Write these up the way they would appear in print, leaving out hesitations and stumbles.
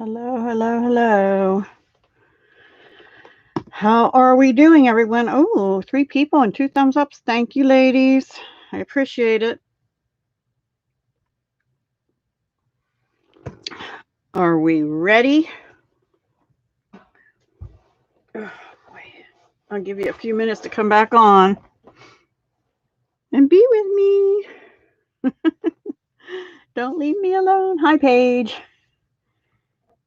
Hello, hello, hello. How are we doing, everyone? Oh, 3 people and 2 thumbs ups. Thank you, ladies. I appreciate it. Are we ready? Oh, boy. I'll give you a few minutes to come back on and be with me. Don't leave me alone. Hi, Paige.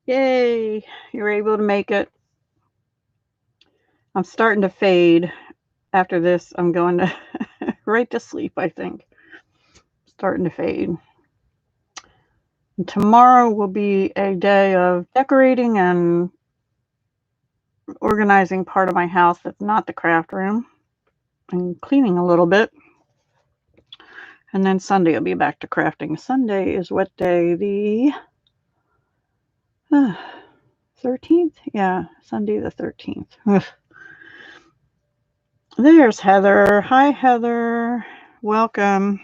Yay, you're able to make it. I'm starting to fade. After this, I'm going to right to sleep, I think. Starting to fade. And tomorrow will be a day of decorating and organizing part of my house that's not the craft room and cleaning a little bit. And then Sunday I'll be back to crafting. Sunday is what day? The 13th? Yeah, Sunday the 13th. There's Heather. Hi, Heather. Welcome.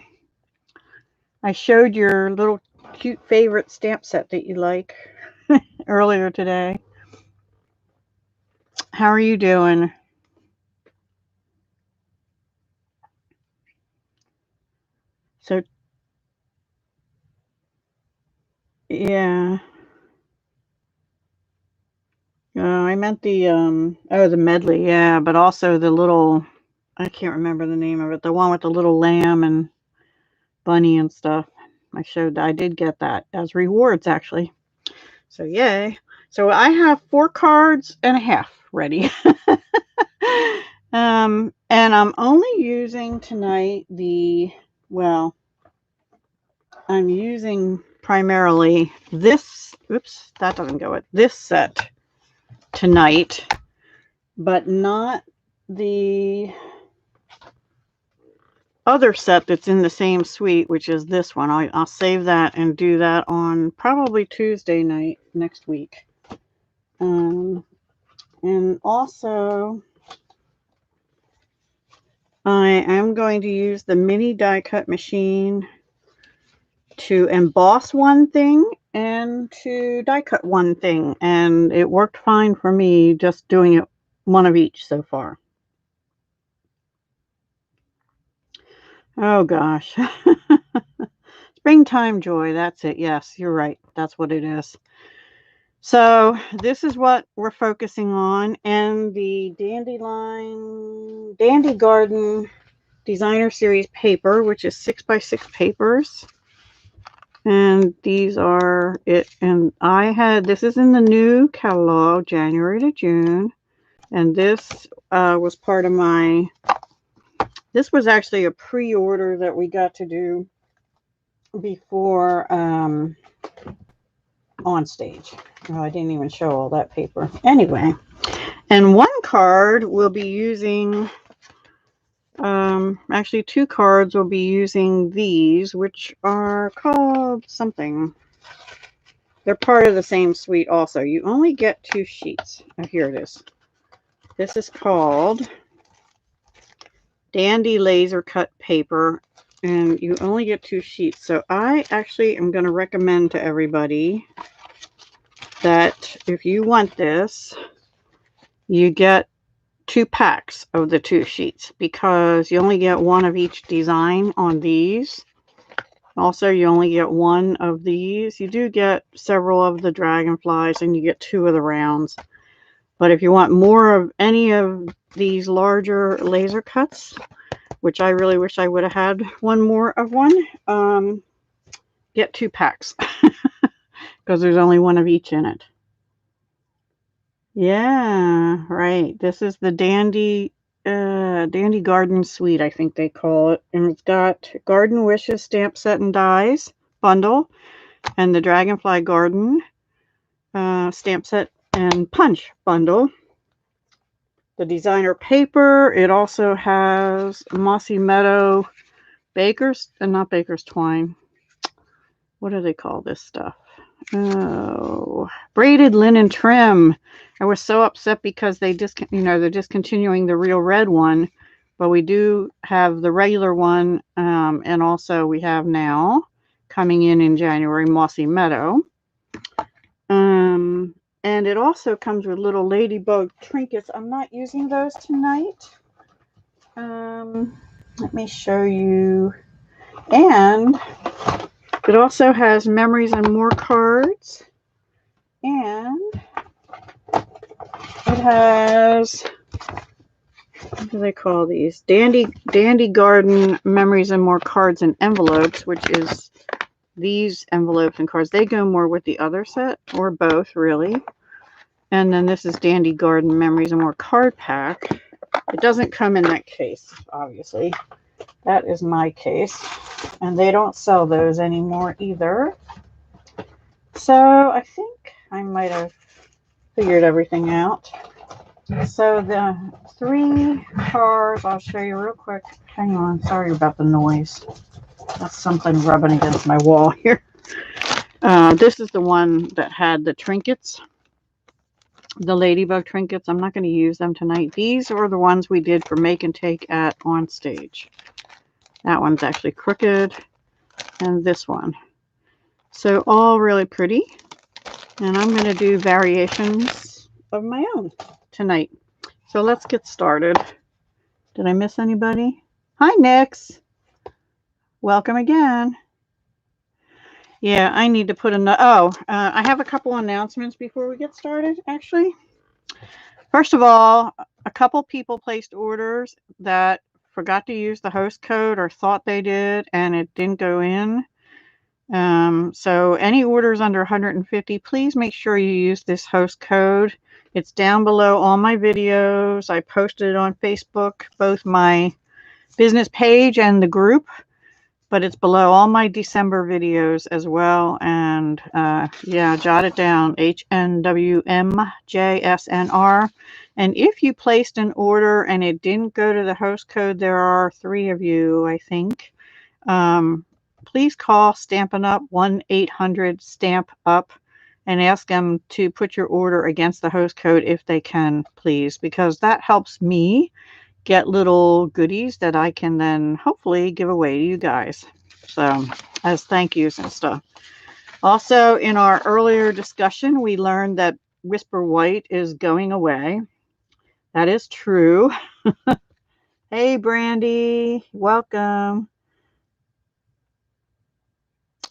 I showed your little cute favorite stamp set that you like earlier today. How are you doing? So, yeah. I meant the the medley, yeah, but also the little, I can't remember the name of it, the one with the little lamb and bunny and stuff. I did get that as rewards, actually. So yay. So I have 4 cards and a half ready. And I'm only using tonight I'm using primarily this, oops, that doesn't go with this set tonight, but not the other set that's in the same suite, which is this one. I'll save that and do that on probably Tuesday night next week. And also, I am going to use the mini die cut machine to emboss one thing and to die cut one thing. And it worked fine for me just doing it one of each so far. Oh gosh. Springtime joy, that's it. Yes, you're right. That's what it is. So this is what we're focusing on, and the Dandy Garden Designer Series paper, which is 6x6 papers. And these are it. And this is in the new catalog, January to June. And this was part of this was actually a pre-order that we got to do before on stage. Oh, I didn't even show all that paper. Anyway, and one card we'll be using, actually 2 cards will be using these, which are called something. They're part of the same suite also. You only get 2 sheets. Oh, here it is. This is called Dandy Laser Cut Paper, and you only get 2 sheets. So I actually am going to recommend to everybody that if you want this, you get 2 packs of the 2 sheets, because you only get 1 of each design on these. Also, you only get 1 of these. You do get several of the dragonflies, and you get 2 of the rounds. But if you want more of any of these larger laser cuts, which I really wish I would have had 1 more of one, get 2 packs. Because there's only 1 of each in it. Yeah, right. This is the Dandy Garden Suite, I think they call it. And it's got Garden Wishes stamp set and dies bundle, and the Dragonfly Garden stamp set and punch bundle. The designer paper, it also has Mossy Meadow not Baker's Twine. What do they call this stuff? Oh, braided linen trim. I was so upset because they're discontinuing the real red one, but we do have the regular one, and also we have now coming in January Mossy Meadow. And it also comes with little ladybug trinkets. I'm not using those tonight. Let me show you. And it also has Memories and More cards. And it has, what do they call these? Dandy Garden Memories and More cards and envelopes, which is these envelopes and cards. They go more with the other set, or both, really. And then this is Dandy Garden Memories and More card pack. It doesn't come in that case, obviously. That is my case. And they don't sell those anymore either. So I think I might have figured everything out. So the 3 cards, I'll show you real quick. Hang on, sorry about the noise. That's something rubbing against my wall here. This is the one that had the trinkets, the ladybug trinkets. I'm not going to use them tonight. These are the ones we did for Make and Take at On Stage. That one's actually crooked, and this one. So all really pretty. And I'm going to do variations of my own tonight. So let's get started. Did I miss anybody? Hi, Nix. Welcome again. Yeah, I need to put I have a couple announcements before we get started, actually. First of all, a couple people placed orders that forgot to use the host code or thought they did, and it didn't go in. So any orders under 150, please make sure you use this host code. It's down below all my videos. I posted it on Facebook, both my business page and the group, but it's below all my December videos as well. And yeah, jot it down, HNWMJSNR. And if you placed an order and it didn't go to the host code, there are 3 of you, I think. Please call Stampin' Up 1-800-STAMP-UP and ask them to put your order against the host code if they can, please, because that helps me get little goodies that I can then hopefully give away to you guys. So as thank yous and stuff. Also, in our earlier discussion, we learned that Whisper White is going away. That is true. Hey, Brandy, welcome.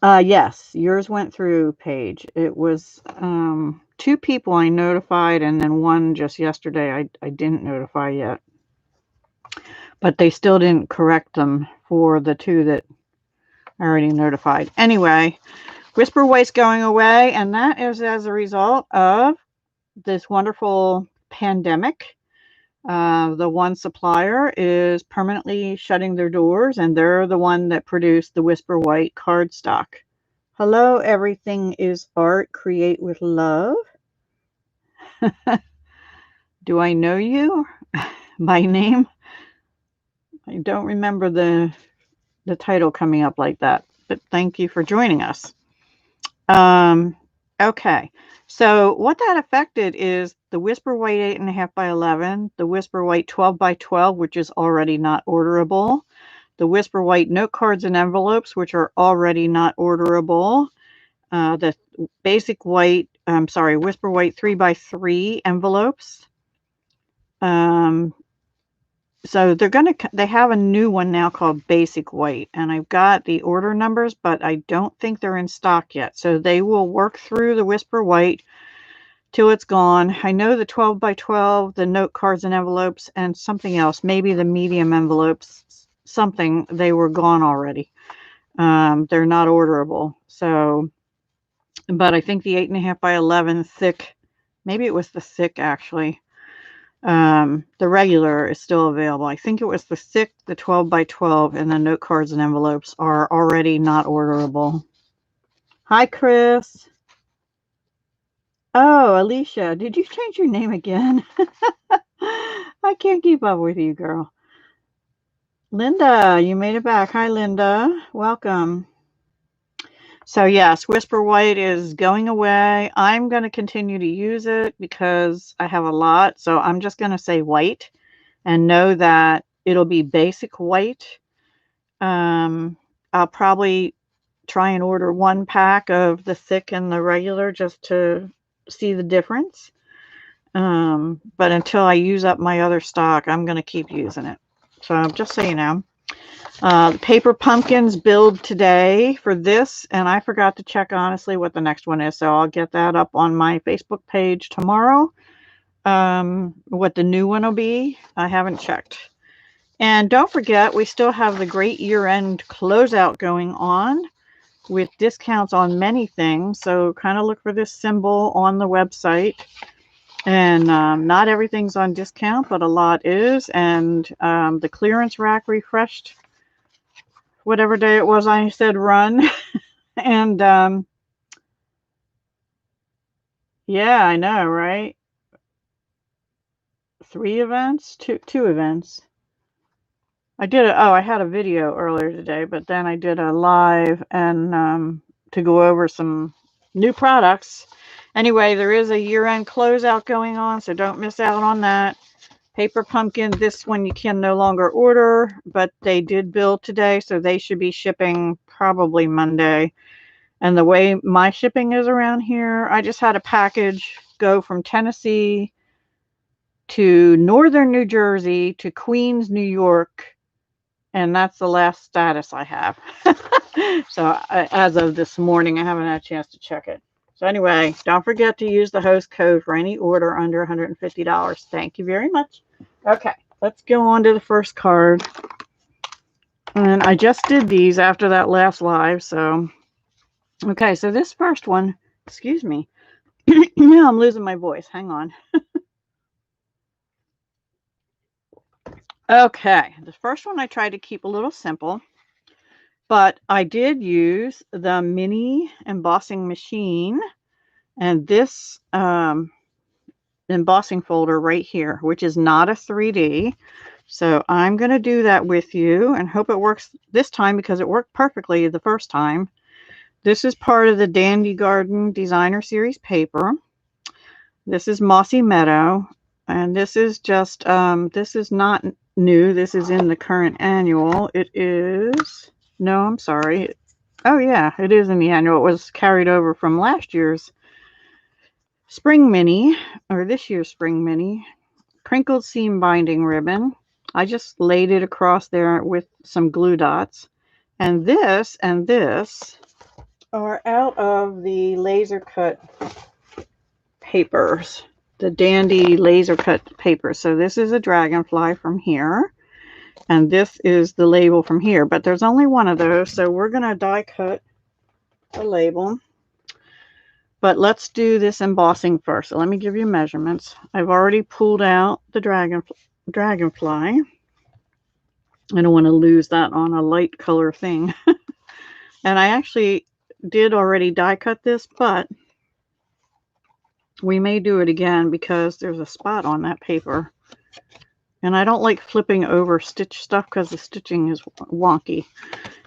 Yes, yours went through, Paige. It was 2 people I notified, and then 1 just yesterday I didn't notify yet. But they still didn't correct them for the 2 that I already notified. Anyway, Whisper White's going away, and that is as a result of this wonderful pandemic. The one supplier is permanently shutting their doors, and they're the one that produced the Whisper White cardstock. Hello, everything is art. Create with love. Do I know you by name? I don't remember the title coming up like that, but thank you for joining us. Okay, so what that affected is the Whisper White 8.5 by 11, the Whisper White 12 by 12, which is already not orderable, the Whisper White note cards and envelopes, which are already not orderable, the basic white, Whisper White 3 by 3 envelopes. So they have a new one now called Basic White, and I've got the order numbers, but I don't think they're in stock yet. So they will work through the Whisper White till it's gone. I know the 12 by 12, the note cards and envelopes, and something else, maybe the medium envelopes, something, they were gone already. They're not orderable. So, but I think the 8.5 by 11 thick, maybe it was the thick actually. The regular is still available. I think it was the thick, the 12 by 12, and the note cards and envelopes are already not orderable. Hi, Chris. Oh, Alicia, did you change your name again? I can't keep up with you, girl. Linda, you made it back. Hi, Linda. Welcome. So yes, Whisper White is going away. I'm going to continue to use it because I have a lot. So I'm just going to say white and know that it'll be basic white. I'll probably try and order 1 pack of the thick and the regular just to see the difference. But until I use up my other stock, I'm going to keep using it. So just so you know. The paper pumpkins build today for this, and I forgot to check honestly what the next one is, so I'll get that up on my Facebook page tomorrow. What the new one will be, I haven't checked. And don't forget, we still have the great year-end closeout going on with discounts on many things, so kind of look for this symbol on the website. And not everything's on discount, but a lot is. And the clearance rack refreshed whatever day it was I said run. And yeah, I know, right? 3 events? Two events. I did I had a video earlier today, but then I did a live and to go over some new products. Anyway, there is a year-end closeout going on, so don't miss out on that. Paper pumpkin, this one you can no longer order, but they did build today, so they should be shipping probably Monday. And the way my shipping is around here, I just had a package go from Tennessee to northern New Jersey to Queens, New York, and that's the last status I have. So as of this morning, I haven't had a chance to check it. So anyway, don't forget to use the host code for any order under $150. Thank you very much. Okay, let's go on to the first card. And I just did these after that last live, so... Okay, so this first one, excuse me. Now I'm losing my voice. Hang on. Okay, the first one I tried to keep a little simple, but I did use the mini embossing machine and this embossing folder right here, which is not a 3D. So I'm going to do that with you and hope it works this time because it worked perfectly the first time. This is part of the Dandy Garden Designer Series paper. This is Mossy Meadow, and this is just, this is not new. This is in the current annual. It is, no, I'm sorry. Oh yeah, it is in the annual. It was carried over from last year's spring mini, or this year's spring mini. Crinkled seam binding ribbon. I just laid it across there with some glue dots. And this are out of the laser cut papers, the Dandy laser cut paper. So this is a Dragonfly from here, and this is the label from here, but there's only one of those, so we're going to die cut the label. But let's do this embossing first. So let me give you measurements. I've already pulled out the Dragonfly. I don't want to lose that on a light color thing. And I actually did already die cut this, but we may do it again because there's a spot on that paper. And I don't like flipping over stitch stuff because the stitching is wonky.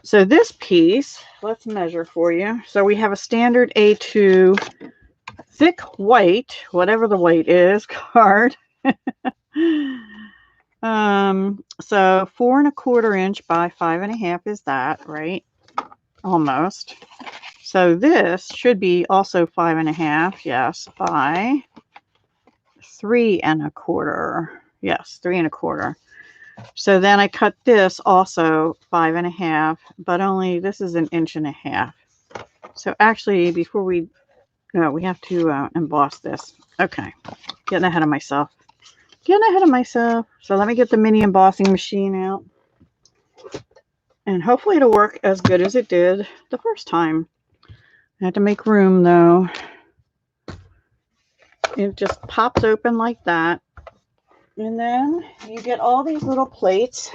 So this piece, let's measure for you. So we have a standard A2 thick white, whatever the white is, card. So 4 1/4 inch by 5 1/2 is that, right? Almost. So this should be also 5 1/2, yes, by 3 1/4. Yes, 3 1/4. So then I cut this also 5 1/2, but only this is 1 1/2 inches. So actually, before we have to emboss this. Okay, getting ahead of myself. So let me get the mini embossing machine out. And hopefully it'll work as good as it did the first time. I had to make room though. It just pops open like that. And then you get all these little plates.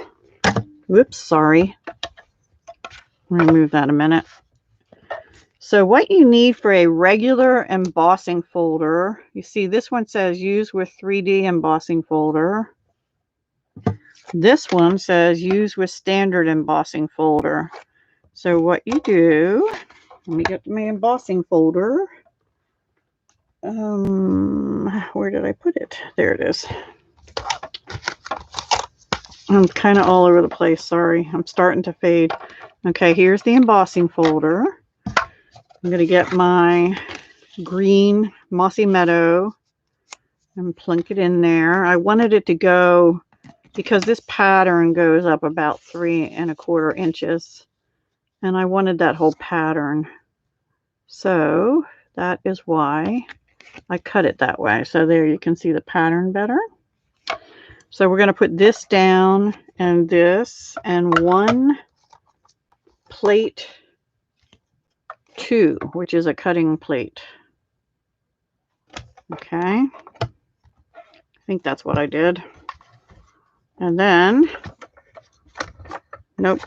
Whoops, sorry. I'm going to move that a minute. So what you need for a regular embossing folder, you see this one says use with 3D embossing folder. This one says use with standard embossing folder. So what you do, let me get my embossing folder. Where did I put it? There it is. I'm kind of all over the place. Sorry. I'm starting to fade. Okay, here's the embossing folder. I'm going to get my green Mossy Meadow and plunk it in there. I wanted it to go, because this pattern goes up about 3¼ inches, and I wanted that whole pattern. So that is why I cut it that way. So there you can see the pattern better. So we're going to put this down and this and one plate 2, which is a cutting plate. Okay. I think that's what I did. And then, nope,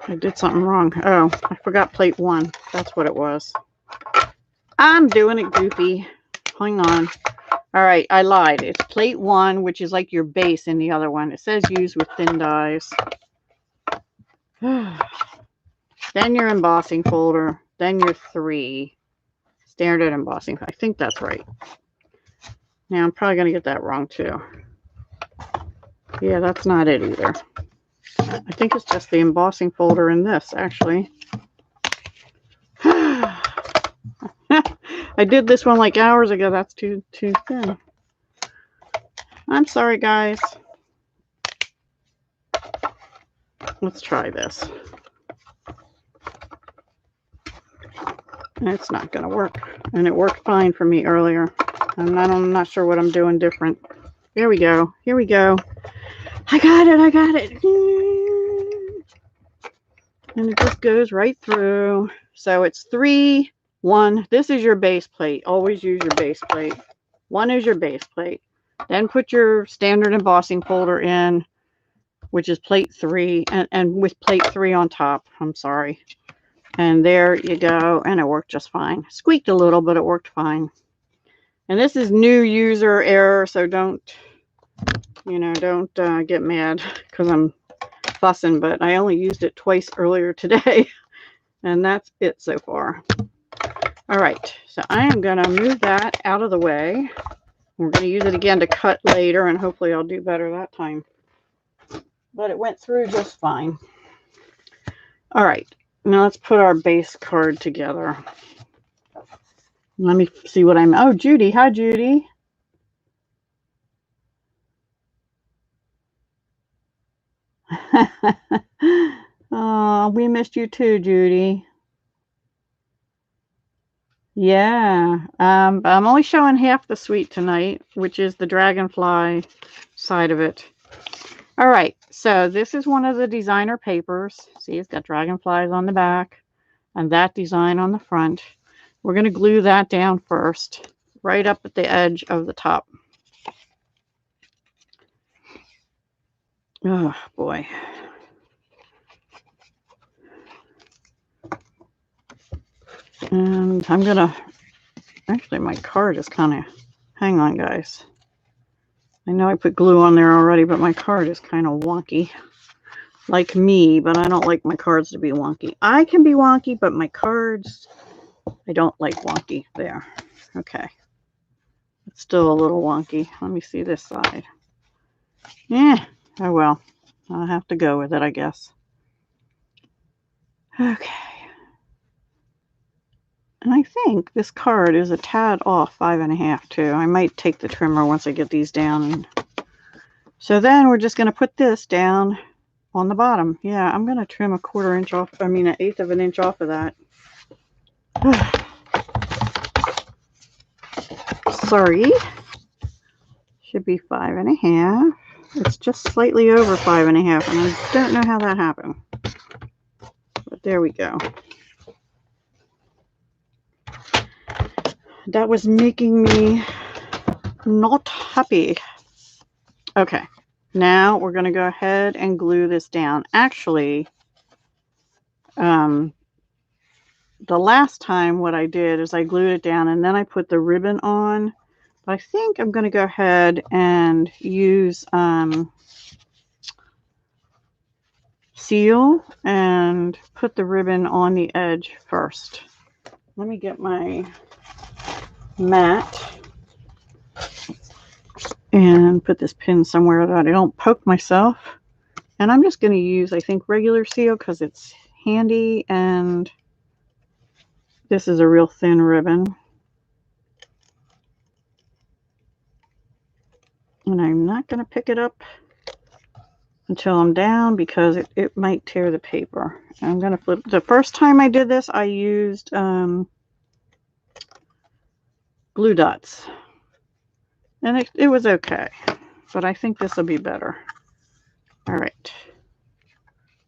I did something wrong. Oh, I forgot plate 1. That's what it was. I'm doing it goofy. Hang on. All right, I lied. It's plate 1, which is like your base in the other one. It says use with thin dies. Then your embossing folder. Then your 3. Standard embossing. I think that's right. Now, I'm probably going to get that wrong, too. Yeah, that's not it either. I think it's just the embossing folder in this, actually. I did this one like hours ago. That's too thin. I'm sorry, guys. Let's try this. It's not going to work. And it worked fine for me earlier. I'm not sure what I'm doing different. There we go. Here we go. I got it. I got it. And it just goes right through. So it's 3, 1. This is your base plate. Always use your base plate. 1 is your base plate. Then put your standard embossing folder in, which is plate 3, and with plate 3 on top. I'm sorry. And there you go. And it worked just fine. Squeaked a little, but it worked fine. And this is new user error, so don't get mad because I'm fussing, but I only used it twice earlier today, and that's it so far. All right, so I am going to move that out of the way. We're going to use it again to cut later, and hopefully I'll do better that time. But it went through just fine. All right, now let's put our base card together. Let me see what I'm... Oh, Judy. Hi, Judy. Oh, we missed you too, Judy. Yeah. I'm only showing half the suite tonight, which is the Dragonfly side of it. All right. So this is one of the designer papers. See, it's got dragonflies on the back and that design on the front. We're going to glue that down first, right up at the edge of the top. Oh, boy. And I'm going to... Actually, my card is kind of... Hang on, guys. I know I put glue on there already, but my card is kind of wonky. Like me, but I don't like my cards to be wonky. I can be wonky, but my cards... I don't like wonky. There. Okay. It's still a little wonky. Let me see this side. Yeah. Oh, well. I'll have to go with it, I guess. Okay. And I think this card is a tad off 5.5 too. I might take the trimmer once I get these down. So then we're just going to put this down on the bottom. Yeah, I'm going to trim 1/4 inch off. I mean, 1/8 of an inch off of that. Sorry. Should be 5.5. It's just slightly over 5.5, and I don't know how that happened. But there we go. That was making me not happy. Okay, now we're going to go ahead and glue this down. Actually, the last time what I did is I glued it down and then I put the ribbon on. But I think I'm going to go ahead and use seal and put the ribbon on the edge first. Let me get my mat and put this pin somewhere that I don't poke myself. And I'm just going to use, I think, regular seal because it's handy, and this is a real thin ribbon. And I'm not going to pick it up until I'm down because it might tear the paper. I'm going to flip. The first time I did this, I used glue dots. And it was okay. But I think this will be better. All right.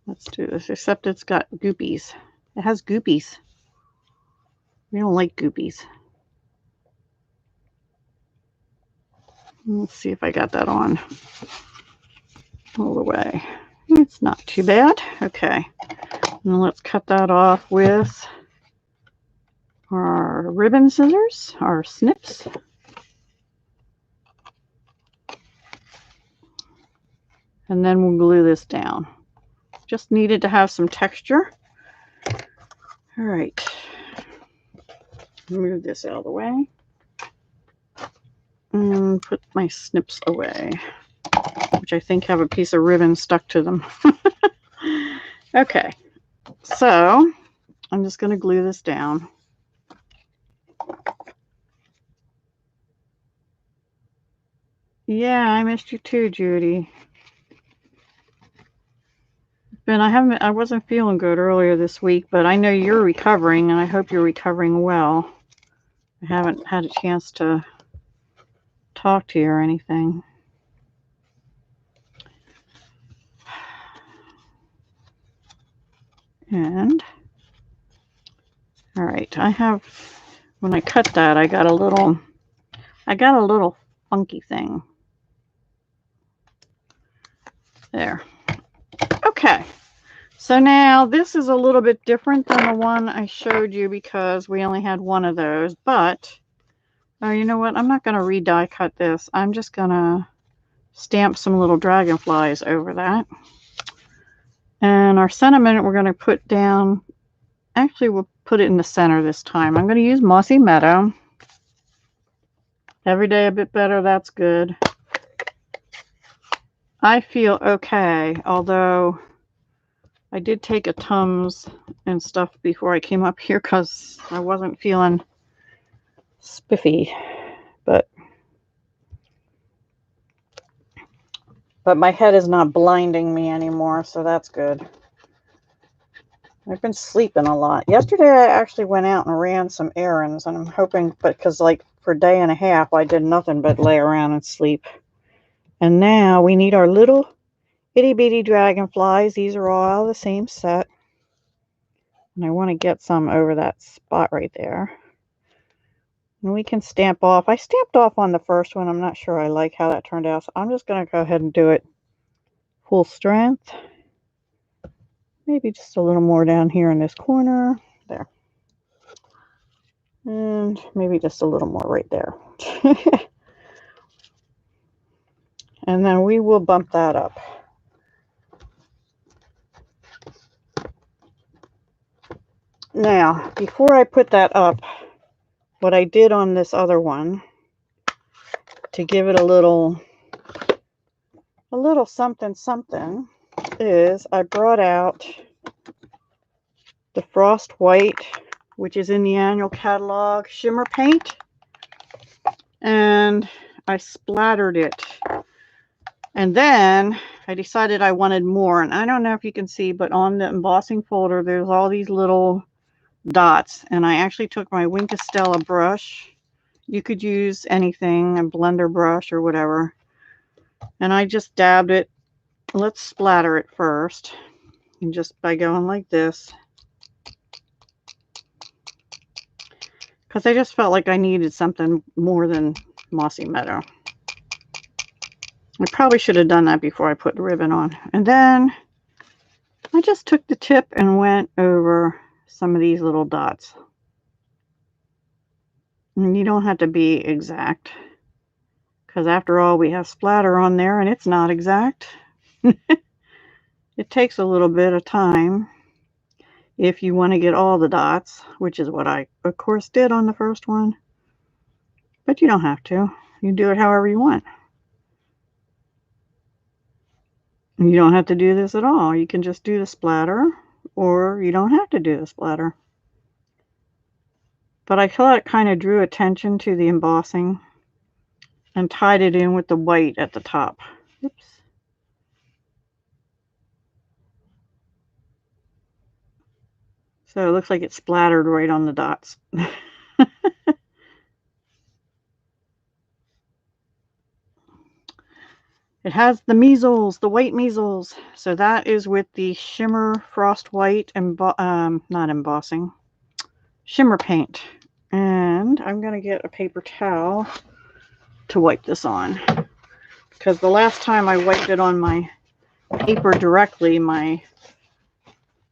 Let's do this, except it's got goopies. It has goopies. We don't like goopies. Let's see if I got that on all the way. It's not too bad. Okay. Now let's cut that off with our ribbon scissors, our snips. And then we'll glue this down. Just needed to have some texture. All right. Move this out of the way. And put my snips away, which I think have a piece of ribbon stuck to them. Okay, so I'm just going to glue this down. Yeah, I missed you too, Judy. Ben, I wasn't feeling good earlier this week, but I know you're recovering, and I hope you're recovering well. I haven't had a chance to talk to you or anything. And all right, when I cut that, I got a little funky thing. There. Okay. So now this is a little bit different than the one I showed you because we only had one of those, but oh, you know what? I'm not going to re-die cut this. I'm just going to stamp some little dragonflies over that. And our sentiment we're going to put down, actually we'll put it in the center this time. I'm going to use Mossy Meadow. Every day a bit better, that's good. I feel okay, although I did take a Tums and stuff before I came up here because I wasn't feeling spiffy, but my head is not blinding me anymore, so that's good. I've been sleeping a lot. Yesterday I actually went out and ran some errands, and I'm hoping, because like for a day and a half I did nothing but lay around and sleep. And now we need our little itty bitty dragonflies. These are all the same set. And I want to get some over that spot right there. And we can stamp off. I stamped off on the first one. I'm not sure I like how that turned out, so I'm just going to go ahead and do it full strength. Maybe just a little more down here in this corner. There. And maybe just a little more right there. And then we will bump that up. Now, before I put that up, what I did on this other one to give it a little something something is I brought out the Frost White, which is in the annual catalog shimmer paint, and I splattered it. And then I decided I wanted more, and I don't know if you can see, but on the embossing folder there's all these little dots, and I actually took my Wink of Stella brush. You could use anything, a blender brush or whatever, and I just dabbed it. Let's splatter it first, and just by going like this, because I just felt like I needed something more than Mossy Meadow. I probably should have done that before I put the ribbon on. And then I just took the tip and went over some of these little dots. And you don't have to be exact, because after all, we have splatter on there and it's not exact. It takes a little bit of time if you want to get all the dots, which is what I, of course, did on the first one. But you don't have to. You do it however you want. And you don't have to do this at all. You can just do the splatter, or you don't have to do the splatter. But I thought it kind of drew attention to the embossing. and tied it in with the white at the top. Oops. So it looks like it splattered right on the dots. It has the measles, the white measles. So that is with the Shimmer Frost White and not embossing, shimmer paint. And I'm going to get a paper towel to wipe this on, because the last time I wiped it on my paper directly, my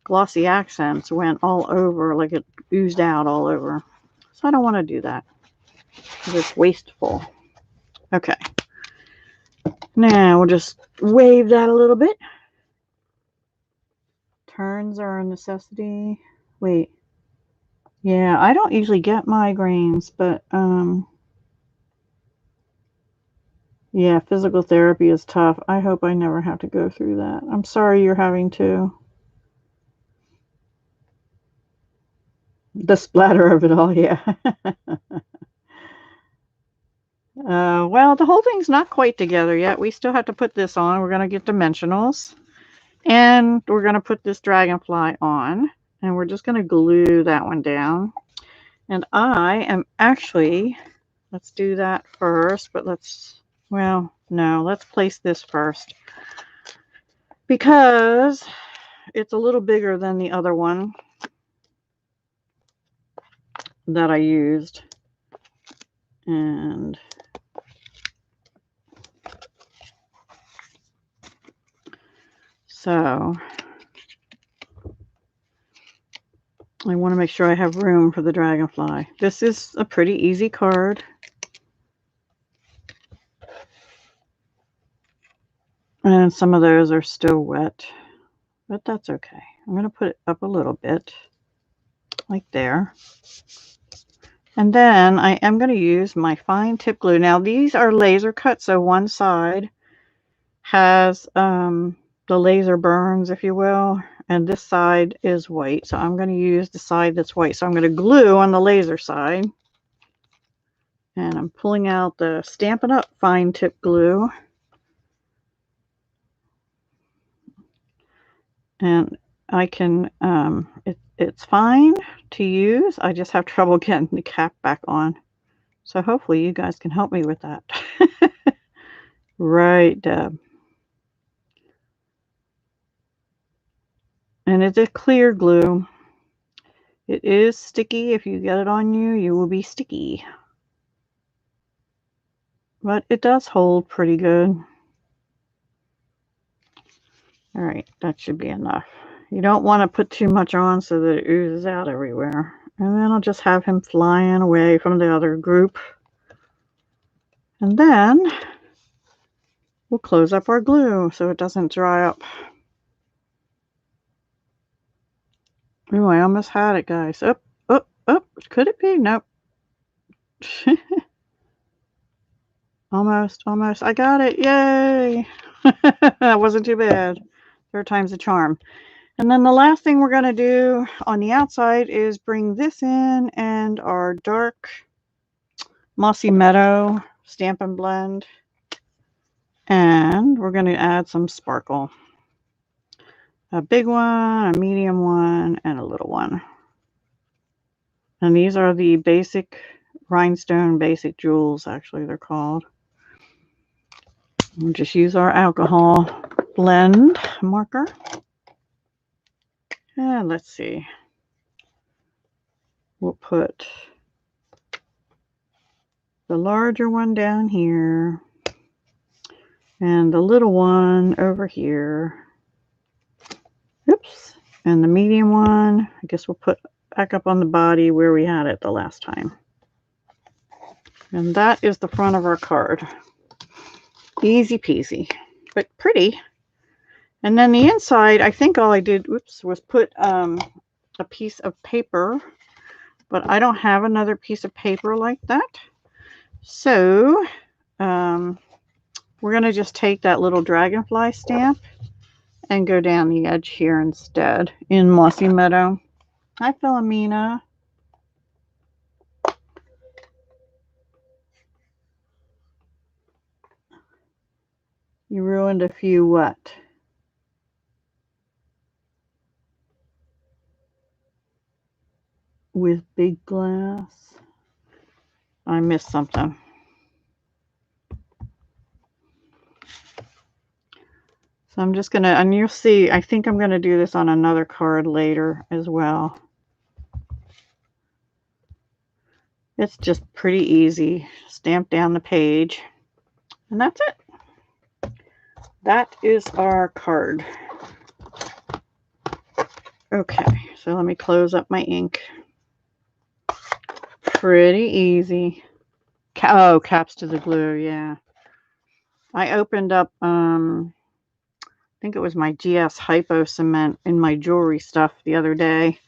glossy accents went all over, like it oozed out all over. So I don't want to do that, because it's wasteful. Okay. Now we'll just wave that a little bit. Turns are a necessity. Wait. Yeah, I don't usually get migraines, but yeah, physical therapy is tough. I hope I never have to go through that. I'm sorry you're having to. The splatter of it all, yeah. Well, the whole thing's not quite together yet. We still have to put this on. We're going to get dimensionals. And we're going to put this dragonfly on. And we're just going to glue that one down. And I am actually, let's do that first. But well, no, let's place this first. Because it's a little bigger than the other one that I used. And so I want to make sure I have room for the dragonfly. This is a pretty easy card. And some of those are still wet, but that's okay. I'm going to put it up a little bit, like there. And then I am going to use my fine tip glue. Now these are laser cut, so one side has the laser burns, if you will, and this side is white. So I'm going to use the side that's white. So I'm going to glue on the laser side. And I'm pulling out the Stampin' Up! Fine tip glue. And I can, it's fine to use. I just have trouble getting the cap back on. So hopefully you guys can help me with that. Right, Deb. And it's a clear glue. It is sticky. If you get it on you, you will be sticky. But it does hold pretty good. All right, that should be enough. You don't want to put too much on so that it oozes out everywhere. And then I'll just have him flying away from the other group. And then we'll close up our glue so it doesn't dry up. Oh, I almost had it, guys. Oh, oh, oh, could it be? Nope. Almost, almost. I got it. Yay. That wasn't too bad. Third time's a charm. And then the last thing we're going to do on the outside is bring this in and our dark Mossy Meadow Stampin' Blend. And we're going to add some sparkle. A big one, a medium one, and a little one. And these are the basic rhinestone basic jewels, actually they're called. We'll just use our alcohol blend marker. And let's see. We'll put the larger one down here and the little one over here. Oops. And the medium one, I guess we'll put back up on the body where we had it the last time. And that is the front of our card. Easy peasy, but pretty. And then the inside, I think all I did, was put a piece of paper, but I don't have another piece of paper like that. So we're going to just take that little dragonfly stamp and go down the edge here instead in Mossy Meadow. Hi, Philomena. You ruined a few what? With big glass. I missed something. So I'm just going to, and you'll see, I think I'm going to do this on another card later as well. It's just pretty easy. Stamp down the page. And that's it. That is our card. Okay, so let me close up my ink. Pretty easy. Oh, caps to the glue, yeah. I opened up, I think it was my GS Hypo Cement in my jewelry stuff the other day.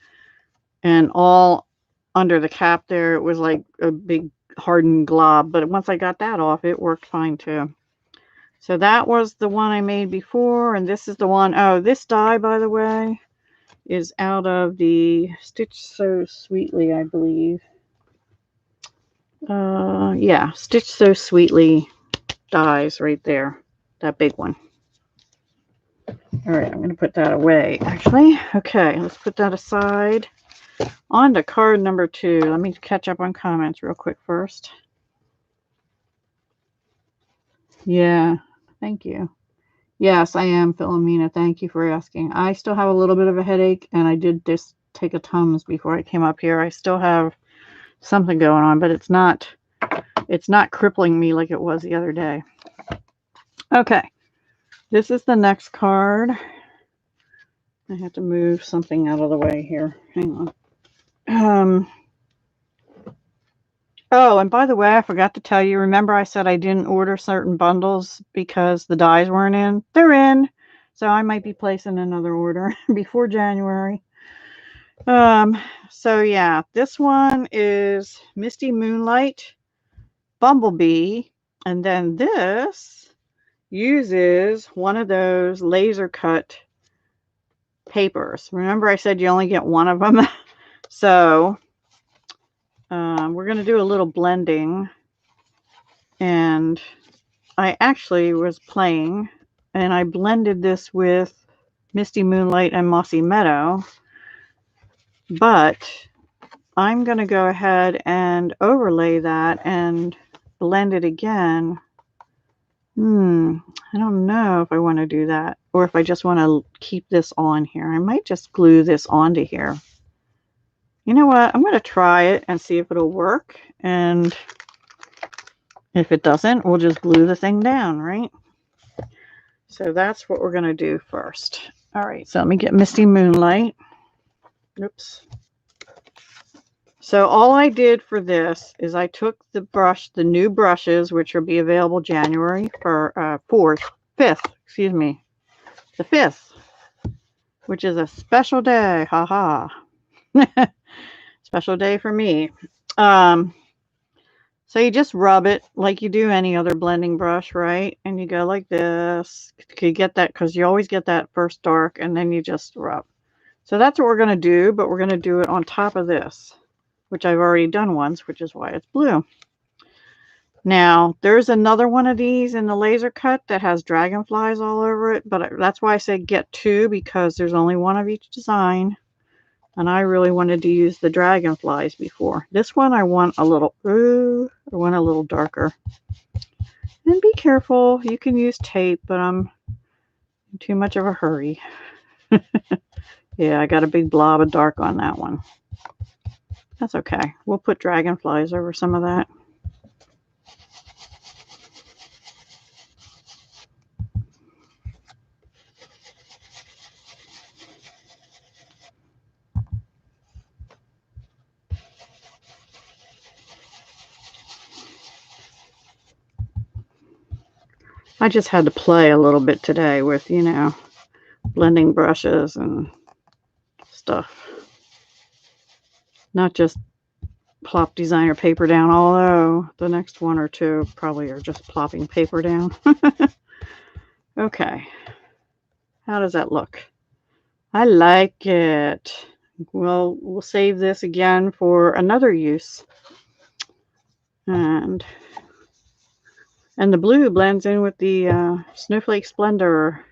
And all under the cap there, it was like a big hardened glob. But once I got that off, it worked fine too. So that was the one I made before. And this is the one, oh, this die, by the way, is out of the Stitch So Sweetly, I believe. Yeah, Stitch So Sweetly dies right there. That big one. All right, I'm going to put that away, actually. Okay, let's put that aside. On to card number 2. Let me catch up on comments real quick first. Yeah, thank you. Yes, I am, Philomena. Thank you for asking. I still have a little bit of a headache, and I did just take a Tums before I came up here. I still have something going on, but it's not crippling me like it was the other day. Okay, this is the next card. I have to move something out of the way here. Hang on. Oh, and by the way, I forgot to tell you, remember I said I didn't order certain bundles because the dies weren't in? They're in. So I might be placing another order before January. So yeah, this one is Misty Moonlight, Bumblebee, and then this uses one of those laser cut papers. Remember I said you only get one of them? So we're going to do a little blending, and I actually was playing and I blended this with Misty Moonlight and Mossy Meadow, but I'm going to go ahead and overlay that and blend it again. I don't know if I want to do that or if I just want to keep this on here. I might just glue this onto here. You know what? I'm going to try it and see if it'll work. And if it doesn't, we'll just glue the thing down, right? So that's what we're going to do first. All right, so let me get Misty Moonlight. Oops. So all I did for this is I took the new brushes, which will be available January 5th, excuse me. The 5th, which is a special day. Haha. Special day for me. So you just rub it like you do any other blending brush, right? And you go like this. You get that because you always get that first dark, and then you just rub. So that's what we're going to do, but we're going to do it on top of this, which I've already done once, which is why it's blue. Now, there's another one of these in the laser cut that has dragonflies all over it, but that's why I said get 2, because there's only one of each design. And I really wanted to use the dragonflies before. This one I want a little, darker. And be careful, you can use tape, but I'm in too much of a hurry. Yeah, I got a big blob of dark on that one. That's okay. We'll put dragonflies over some of that. I just had to play a little bit today with, blending brushes and stuff. Not just plop designer paper down, although the next one or two probably are just plopping paper down. Okay. How does that look? I like it. Well, we'll save this again for another use. And And the blue blends in with the Snowflake Splendor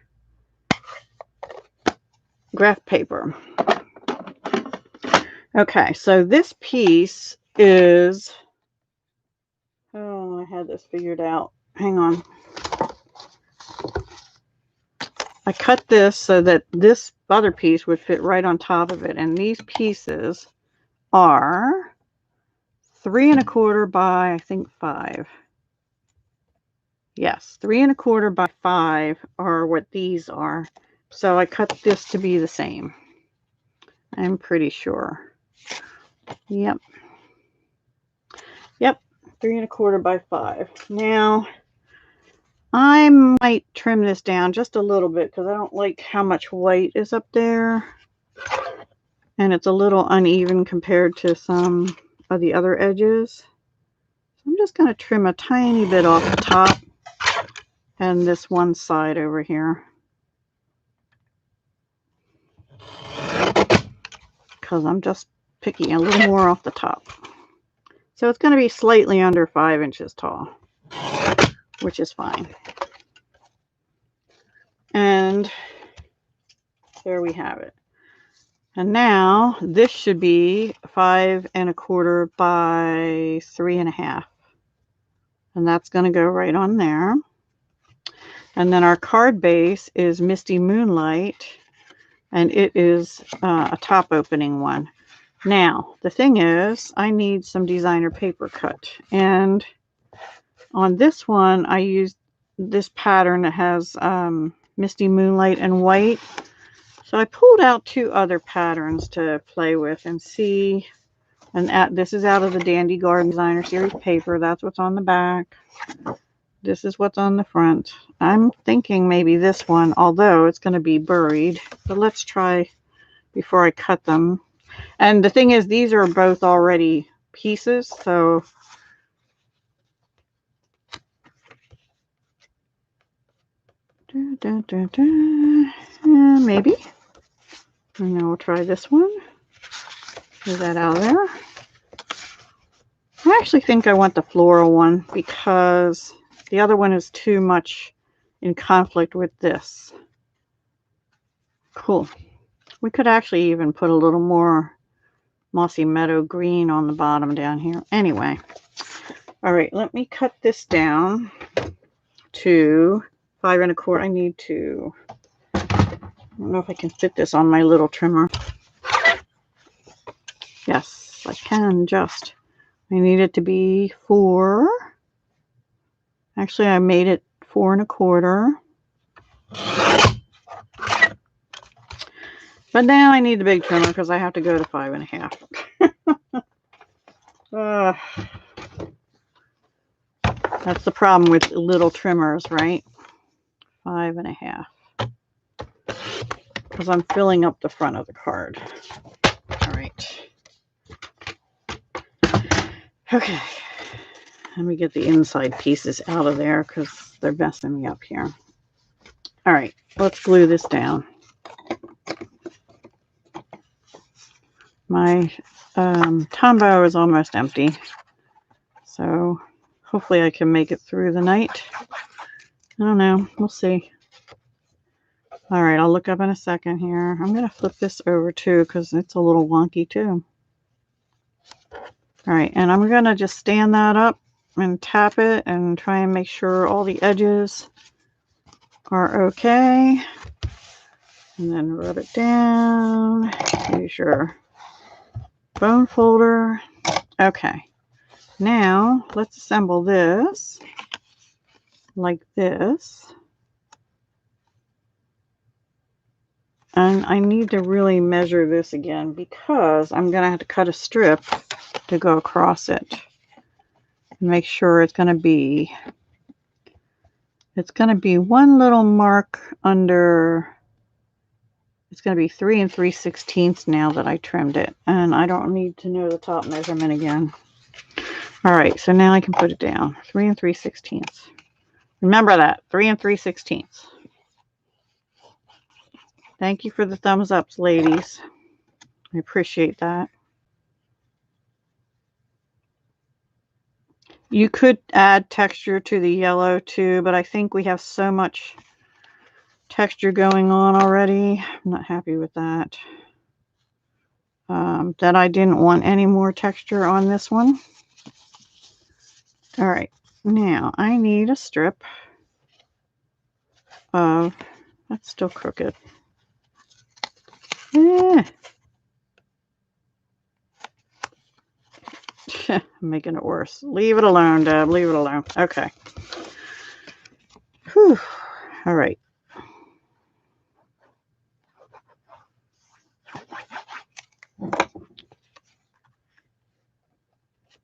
graph paper. Okay, so this piece is, oh, I had this figured out. Hang on. I cut this so that this other piece would fit right on top of it. And these pieces are 3 1/4 by, I think, 5. Yes, 3 1/4 by 5 are what these are. So I cut this to be the same. I'm pretty sure. Yep. Yep, 3 1/4 by 5. Now, I might trim this down just a little bit because I don't like how much white is up there. And it's a little uneven compared to some of the other edges. So I'm just going to trim a tiny bit off the top and this one side over here. Because I'm just picking a little more off the top. So it's going to be slightly under 5 inches tall, which is fine. And there we have it. And now this should be 5 1/4 by 3 1/2. And that's going to go right on there. And then our card base is Misty Moonlight, and it is a top opening one. Now, the thing is, I need some designer paper cut. And on this one, I used this pattern that has Misty Moonlight and white. So I pulled out 2 other patterns to play with and see. And this is out of the Dandy Garden Designer Series paper. That's what's on the back. This is what's on the front. I'm thinking maybe this one, although it's going to be buried. But let's try before I cut them. And the thing is, these are both already pieces, so maybe. And then we'll try this one. Get that out of there. I actually think I want the floral one because the other one is too much in conflict with this. Cool. We could actually even put a little more Mossy Meadow green on the bottom down here. Anyway, all right, let me cut this down to 5 1/4. I need to, I don't know if I can fit this on my little trimmer. Yes, I can just. I need it to be 4. Actually, I made it 4 1/4. But now I need the big trimmer because I have to go to 5 1/2. That's the problem with little trimmers, right? 5 1/2. Because I'm filling up the front of the card. All right. Okay. Let me get the inside pieces out of there because they're messing me up here. All right. Let's glue this down. My Tombow is almost empty. So hopefully I can make it through the night. I don't know. We'll see. All right, I'll look up in a second here. I'm going to flip this over too because it's a little wonky too. All right, and I'm going to just stand that up and tap it and try and make sure all the edges are okay. And then rub it down. Use your bone folder. Okay. Now, let's assemble this like this. And I need to really measure this again because I'm going to have to cut a strip to go across it. And make sure it's going to be one little mark under, it's going to be 3 3/16 now that I trimmed it. And I don't need to know the top measurement again. All right, so now I can put it down. 3 3/16. Remember that, 3 3/16. Thank you for the thumbs ups, ladies. I appreciate that. You could add texture to the yellow too, but I think we have so much texture going on already. I'm not happy with that. That I didn't want any more texture on this one. All right, now I need a strip of, that's still crooked. I'm making it worse. Leave it alone, Deb. Leave it alone. Okay. Whew. All right.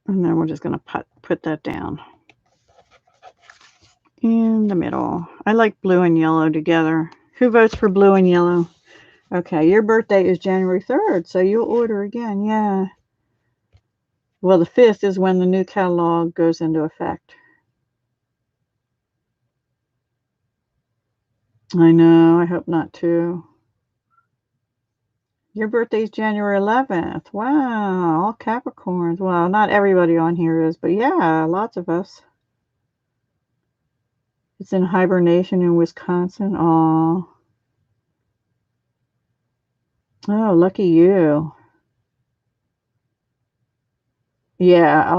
And then we're just going to put that down in the middle. I like blue and yellow together. Who votes for blue and yellow? Okay, your birthday is January 3rd, so you'll order again. Yeah. Well, the 5th is when the new catalog goes into effect. I know. I hope not too. Your birthday's January 11th. Wow, all Capricorns. Well, not everybody on here is, but yeah, lots of us. It's in hibernation in Wisconsin. Aw. Oh, lucky you. Yeah,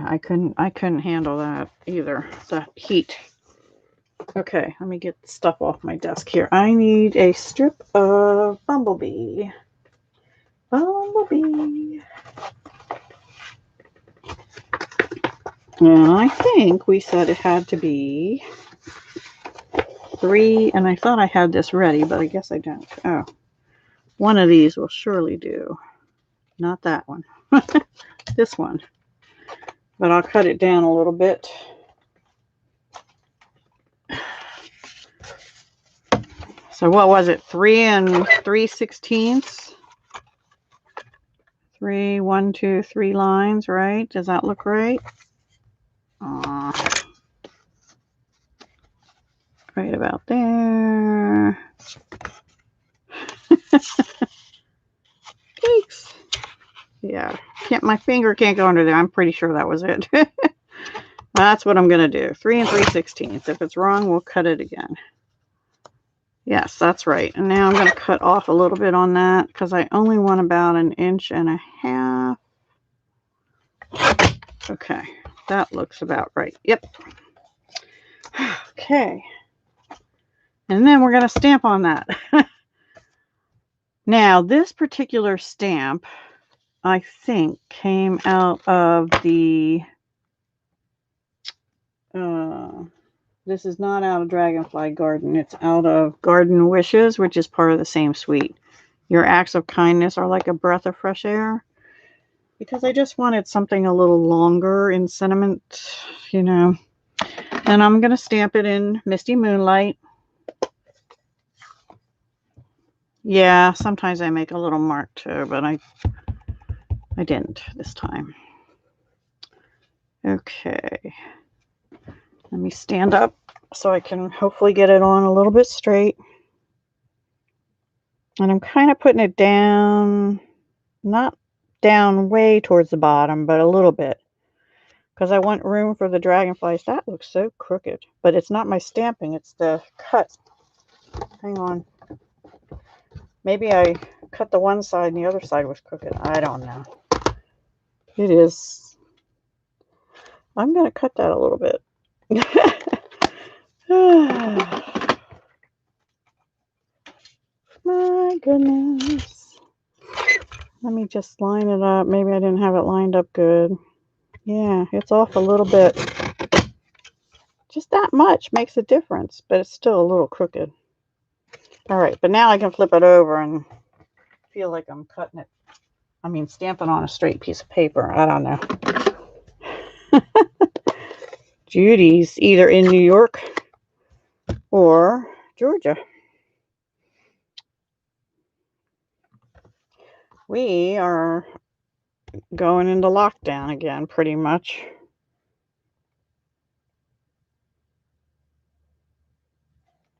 I couldn't handle that either. The heat. Okay, let me get the stuff off my desk here. I need a strip of Bumblebee. Bumblebee. And I think we said it had to be 3, and I thought I had this ready, but I guess I don't. Oh, one of these will surely do. Not that one. This one. But I'll cut it down a little bit. So what was it? 3 3/16? 3, 1, 2, 3 lines, right? Does that look right? Right about there. Thanks. Yeah, my finger can't go under there. I'm pretty sure that was it. That's what I'm going to do. 3 3/16. If it's wrong, we'll cut it again. Yes, that's right. And now I'm going to cut off a little bit on that because I only want about 1.5 inches. Okay, that looks about right. Yep. Okay. And then we're going to stamp on that. Now, this particular stamp, I think, came out of the... this is not out of Dragonfly Garden. It's out of Garden Wishes, which is part of the same suite. Your acts of kindness are like a breath of fresh air. Because I just wanted something a little longer in sentiment, you know. And I'm going to stamp it in Misty Moonlight. Yeah, sometimes I make a little mark too, but I didn't this time. Okay. Let me stand up so I can hopefully get it on a little bit straight. And I'm kind of putting it down, not down way towards the bottom, but a little bit. Because I want room for the dragonflies. That looks so crooked. But it's not my stamping, it's the cut. Hang on. Maybe I cut the one side and the other side was crooked. I don't know. It is. I'm going to cut that a little bit. My goodness. Let me just line it up. Maybe I didn't have it lined up good. Yeah, it's off a little bit. Just that much makes a difference, but it's still a little crooked. All right, but now I can flip it over and feel like I'm cutting it. I mean, stamping on a straight piece of paper. I don't know. Judy's either in New York or Georgia. We are going into lockdown again, pretty much.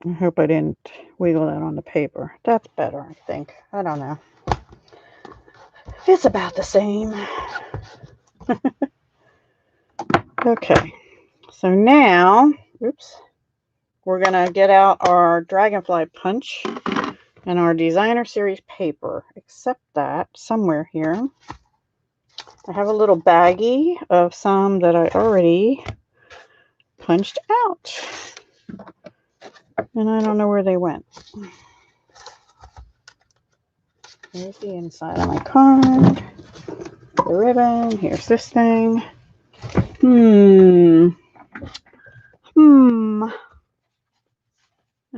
I hope I didn't wiggle that on the paper. That's better, I think. I don't know. It's about the same. Okay, so now, oops, we're going to get out our Dragonfly punch and our designer series paper, except that somewhere here I have a little baggie of some that I already punched out, and I don't know where they went. Here's the inside of my card, the ribbon, here's this thing. I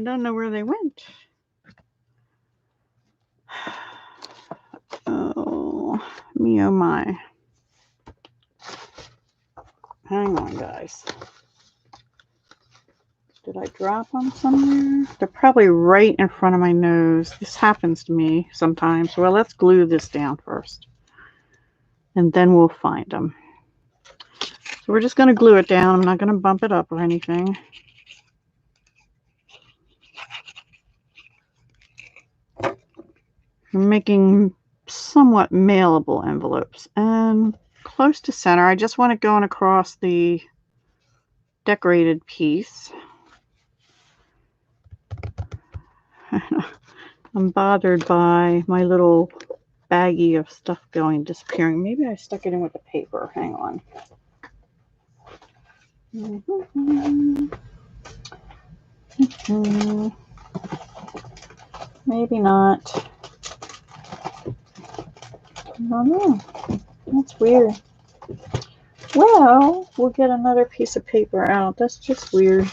don't know where they went. Oh, me oh my. Hang on, guys. Did I drop them somewhere? They're probably right in front of my nose. This happens to me sometimes. Well, let's glue this down first, and then we'll find them. So we're just going to glue it down. I'm not going to bump it up or anything. I'm making somewhat mailable envelopes, and close to center. I just want it going across the decorated piece. I'm bothered by my little baggie of stuff disappearing. Maybe I stuck it in with the paper. Hang on. Maybe not. I don't know. That's weird. Well, we'll get another piece of paper out. That's just weird.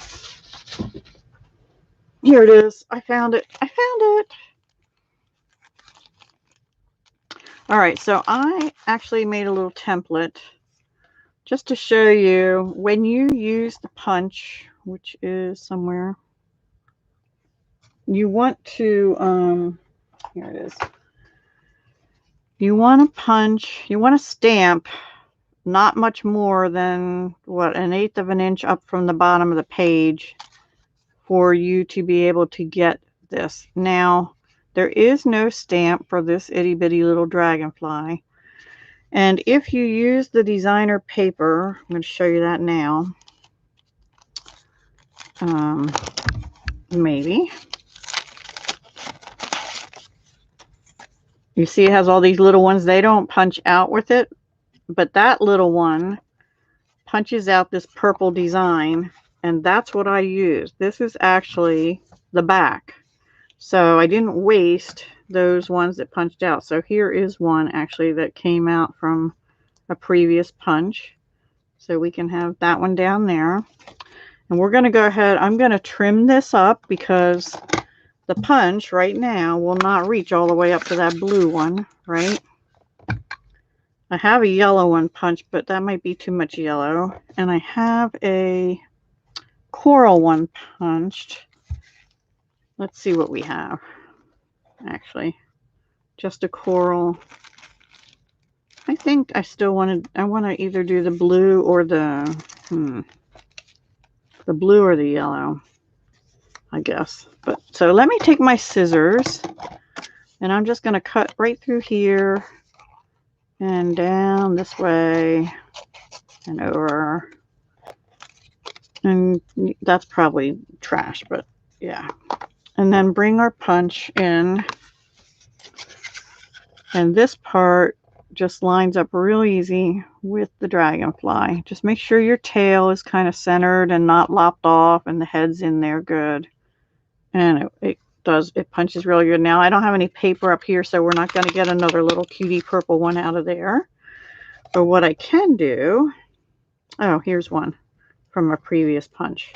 Here it is. I found it. I found it. All right, so I actually made a little template just to show you when you use the punch, which is somewhere, you want to, here it is. You want to punch, you want to stamp not much more than, what, 1/8 of an inch up from the bottom of the page for you to be able to get this. Now, there is no stamp for this itty bitty little dragonfly. And if you use the designer paper, I'm going to show you that now. Maybe. You see it has all these little ones. They don't punch out with it, but that little one punches out this purple design, and that's what I used. This is actually the back. So I didn't waste those ones that punched out. So here is one actually that came out from a previous punch. So we can have that one down there. And we're going to go ahead, I'm going to trim this up because the punch right now will not reach all the way up to that blue one, right? I have a yellow one punched, but that might be too much yellow. And I have a coral one punched. Let's see what we have. Actually, just a coral. I think I still want to either do the blue or the blue or the yellow, I guess. But so let me take my scissors, and I'm just going to cut right through here and down this way and over. And that's probably trash, but yeah. And then bring our punch in. And this part just lines up real easy with the dragonfly. Just make sure your tail is kind of centered and not lopped off, and the head's in there good. And it punches really good. Now I don't have any paper up here, so we're not going to get another little cutie purple one out of there. But what I can do, oh, here's one from a previous punch.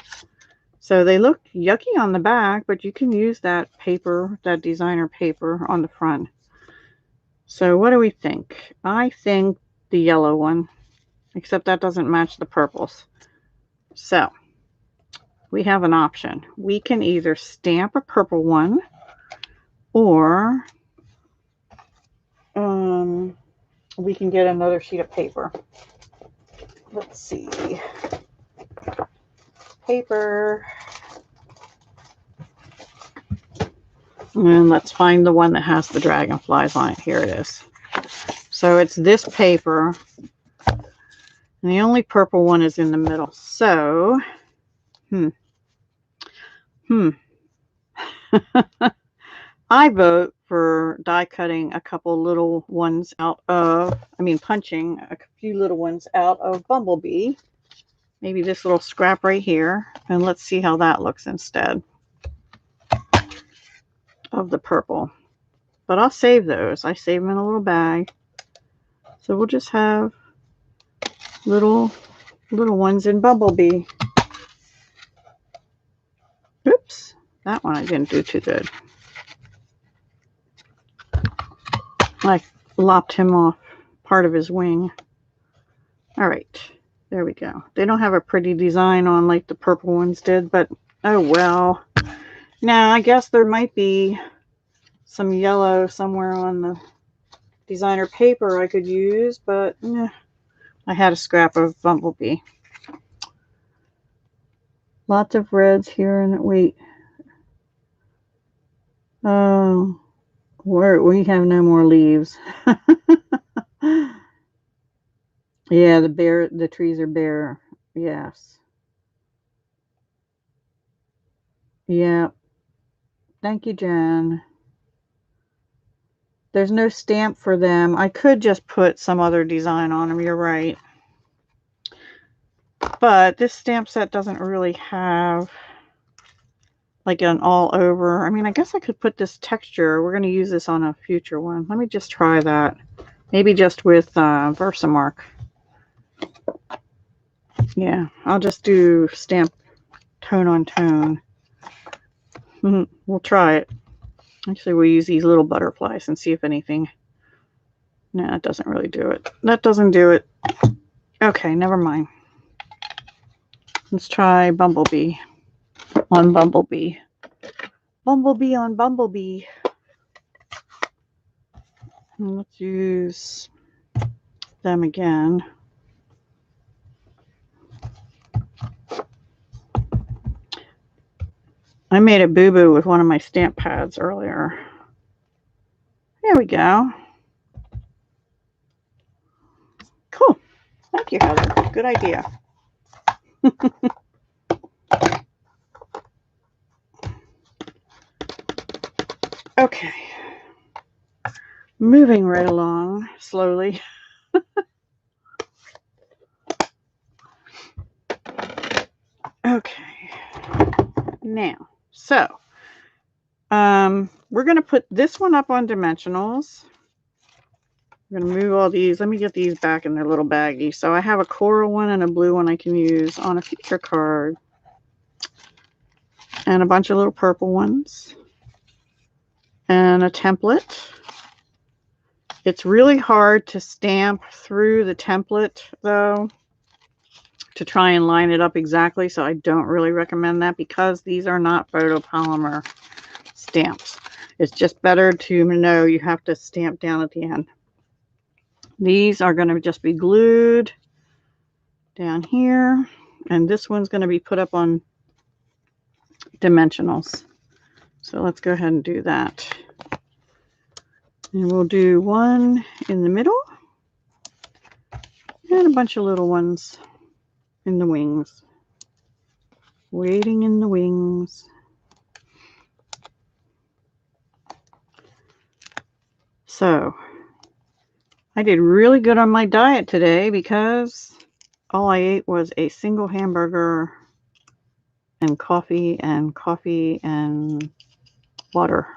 So they look yucky on the back, but you can use that paper, that designer paper on the front. So what do we think? I think the yellow one, except that doesn't match the purples. So we have an option. We can either stamp a purple one, or we can get another sheet of paper. Let's see. Paper. And let's find the one that has the dragonflies on it. Here it is. So it's this paper. And the only purple one is in the middle. So, I vote for die cutting a couple little ones out of, punching a few little ones out of Bumblebee. Maybe this little scrap right here. And let's see how that looks instead of the purple. But I'll save those. I save them in a little bag. So we'll just have little ones in Bumblebee. Oops, that one I didn't do too good. I lopped him off part of his wing. All right, there we go. They don't have a pretty design on like the purple ones did, but oh well. Now, I guess there might be some yellow somewhere on the designer paper I could use, but I had a scrap of Bumblebee. Lots of reds here, and wait. Oh, we have no more leaves. Yeah, the trees are bare. Yes. Yeah. Thank you, Jen. There's no stamp for them. I could just put some other design on them. You're right. But this stamp set doesn't really have like an all over. I mean, I guess I could put this texture. We're going to use this on a future one. Let me just try that. Maybe just with Versamark. Yeah, I'll just do stamp tone on tone. We'll try it. Actually, we'll use these little butterflies and see if anything. No, it doesn't really do it. That doesn't do it. Okay, never mind. Let's try Bumblebee on Bumblebee. Bumblebee on Bumblebee. And let's use them again. I made a boo-boo with one of my stamp pads earlier. There we go. Cool. Thank you, Heather. Good idea. Okay. Moving right along slowly. Okay. Now, so we're going to put this one up on dimensionals. I'm going to move all these. Let me get these back in their little baggie. So I have a coral one and a blue one I can use on a future card. And a bunch of little purple ones. And a template. It's really hard to stamp through the template, though, to try and line it up exactly. So I don't really recommend that because these are not photopolymer stamps. It's just better to know you have to stamp down at the end. These are going to just be glued down here. And this one's going to be put up on dimensionals. So let's go ahead and do that. And we'll do one in the middle. And a bunch of little ones in the wings. Waiting in the wings. So, I did really good on my diet today because all I ate was a single hamburger and coffee and water.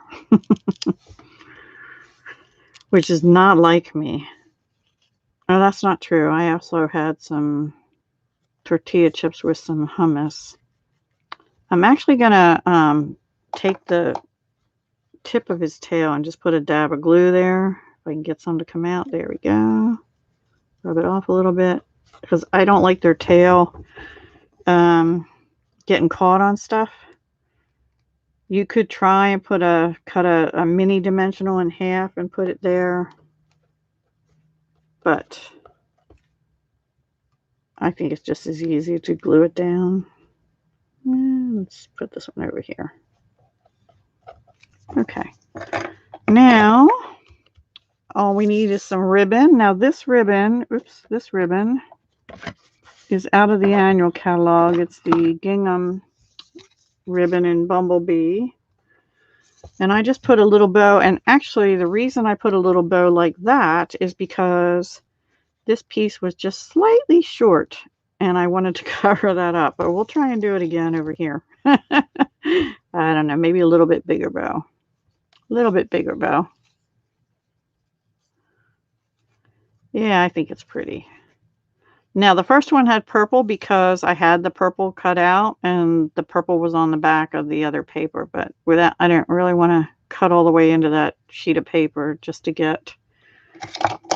Which is not like me. No, that's not true. I also had some tortilla chips with some hummus. I'm actually going to take the tip of his tail and just put a dab of glue there. If I can get some to come out. There we go. Rub it off a little bit. Because I don't like their tail getting caught on stuff. You could try and cut a mini dimensional in half and put it there. But I think it's just as easy to glue it down. Let's put this one over here. Okay. Now, all we need is some ribbon. Now this ribbon, is out of the annual catalog. It's the gingham ribbon in Bumblebee. And I just put a little bow. And actually, the reason I put a little bow like that is because this piece was just slightly short. And I wanted to cover that up. But we'll try and do it again over here. I don't know. Maybe a little bit bigger bow. A little bit bigger bow. Yeah, I think it's pretty. Now, the first one had purple because I had the purple cut out and the purple was on the back of the other paper. But with that, I didn't really want to cut all the way into that sheet of paper just to get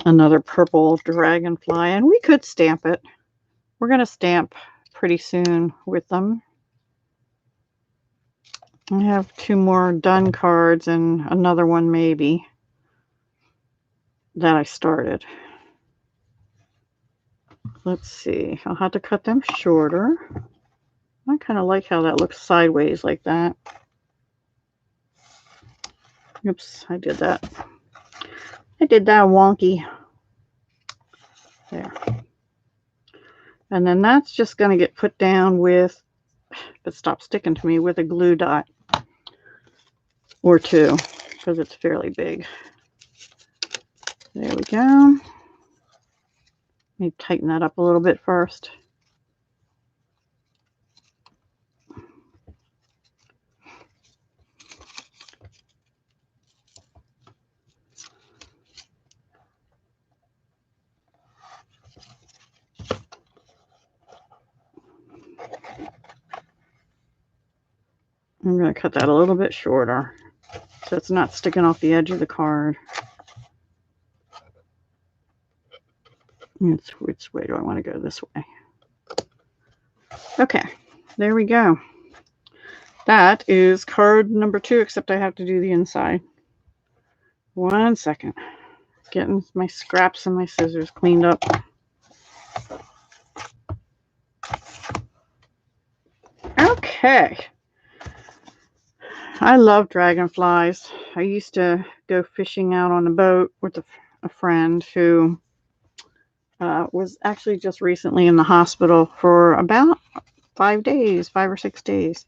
another purple dragonfly. And we could stamp it. We're going to stamp pretty soon with them. I have 2 more done cards and another one maybe that I started. Let's see. I'll have to cut them shorter. I kind of like how that looks sideways like that. Oops, I did that. I did that wonky. There. And then that's just going to get put down with, but stop sticking to me, with a glue dot or 2 because it's fairly big. There we go. Let me tighten that up a little bit first. I'm going to cut that a little bit shorter so it's not sticking off the edge of the card. Which way do I want to go? This way. Okay, there we go. That is card number 2, except I have to do the inside. 1 second. Getting my scraps and my scissors cleaned up. Okay. I love dragonflies. I used to go fishing out on a boat with a friend who was actually just recently in the hospital for about 5 or 6 days.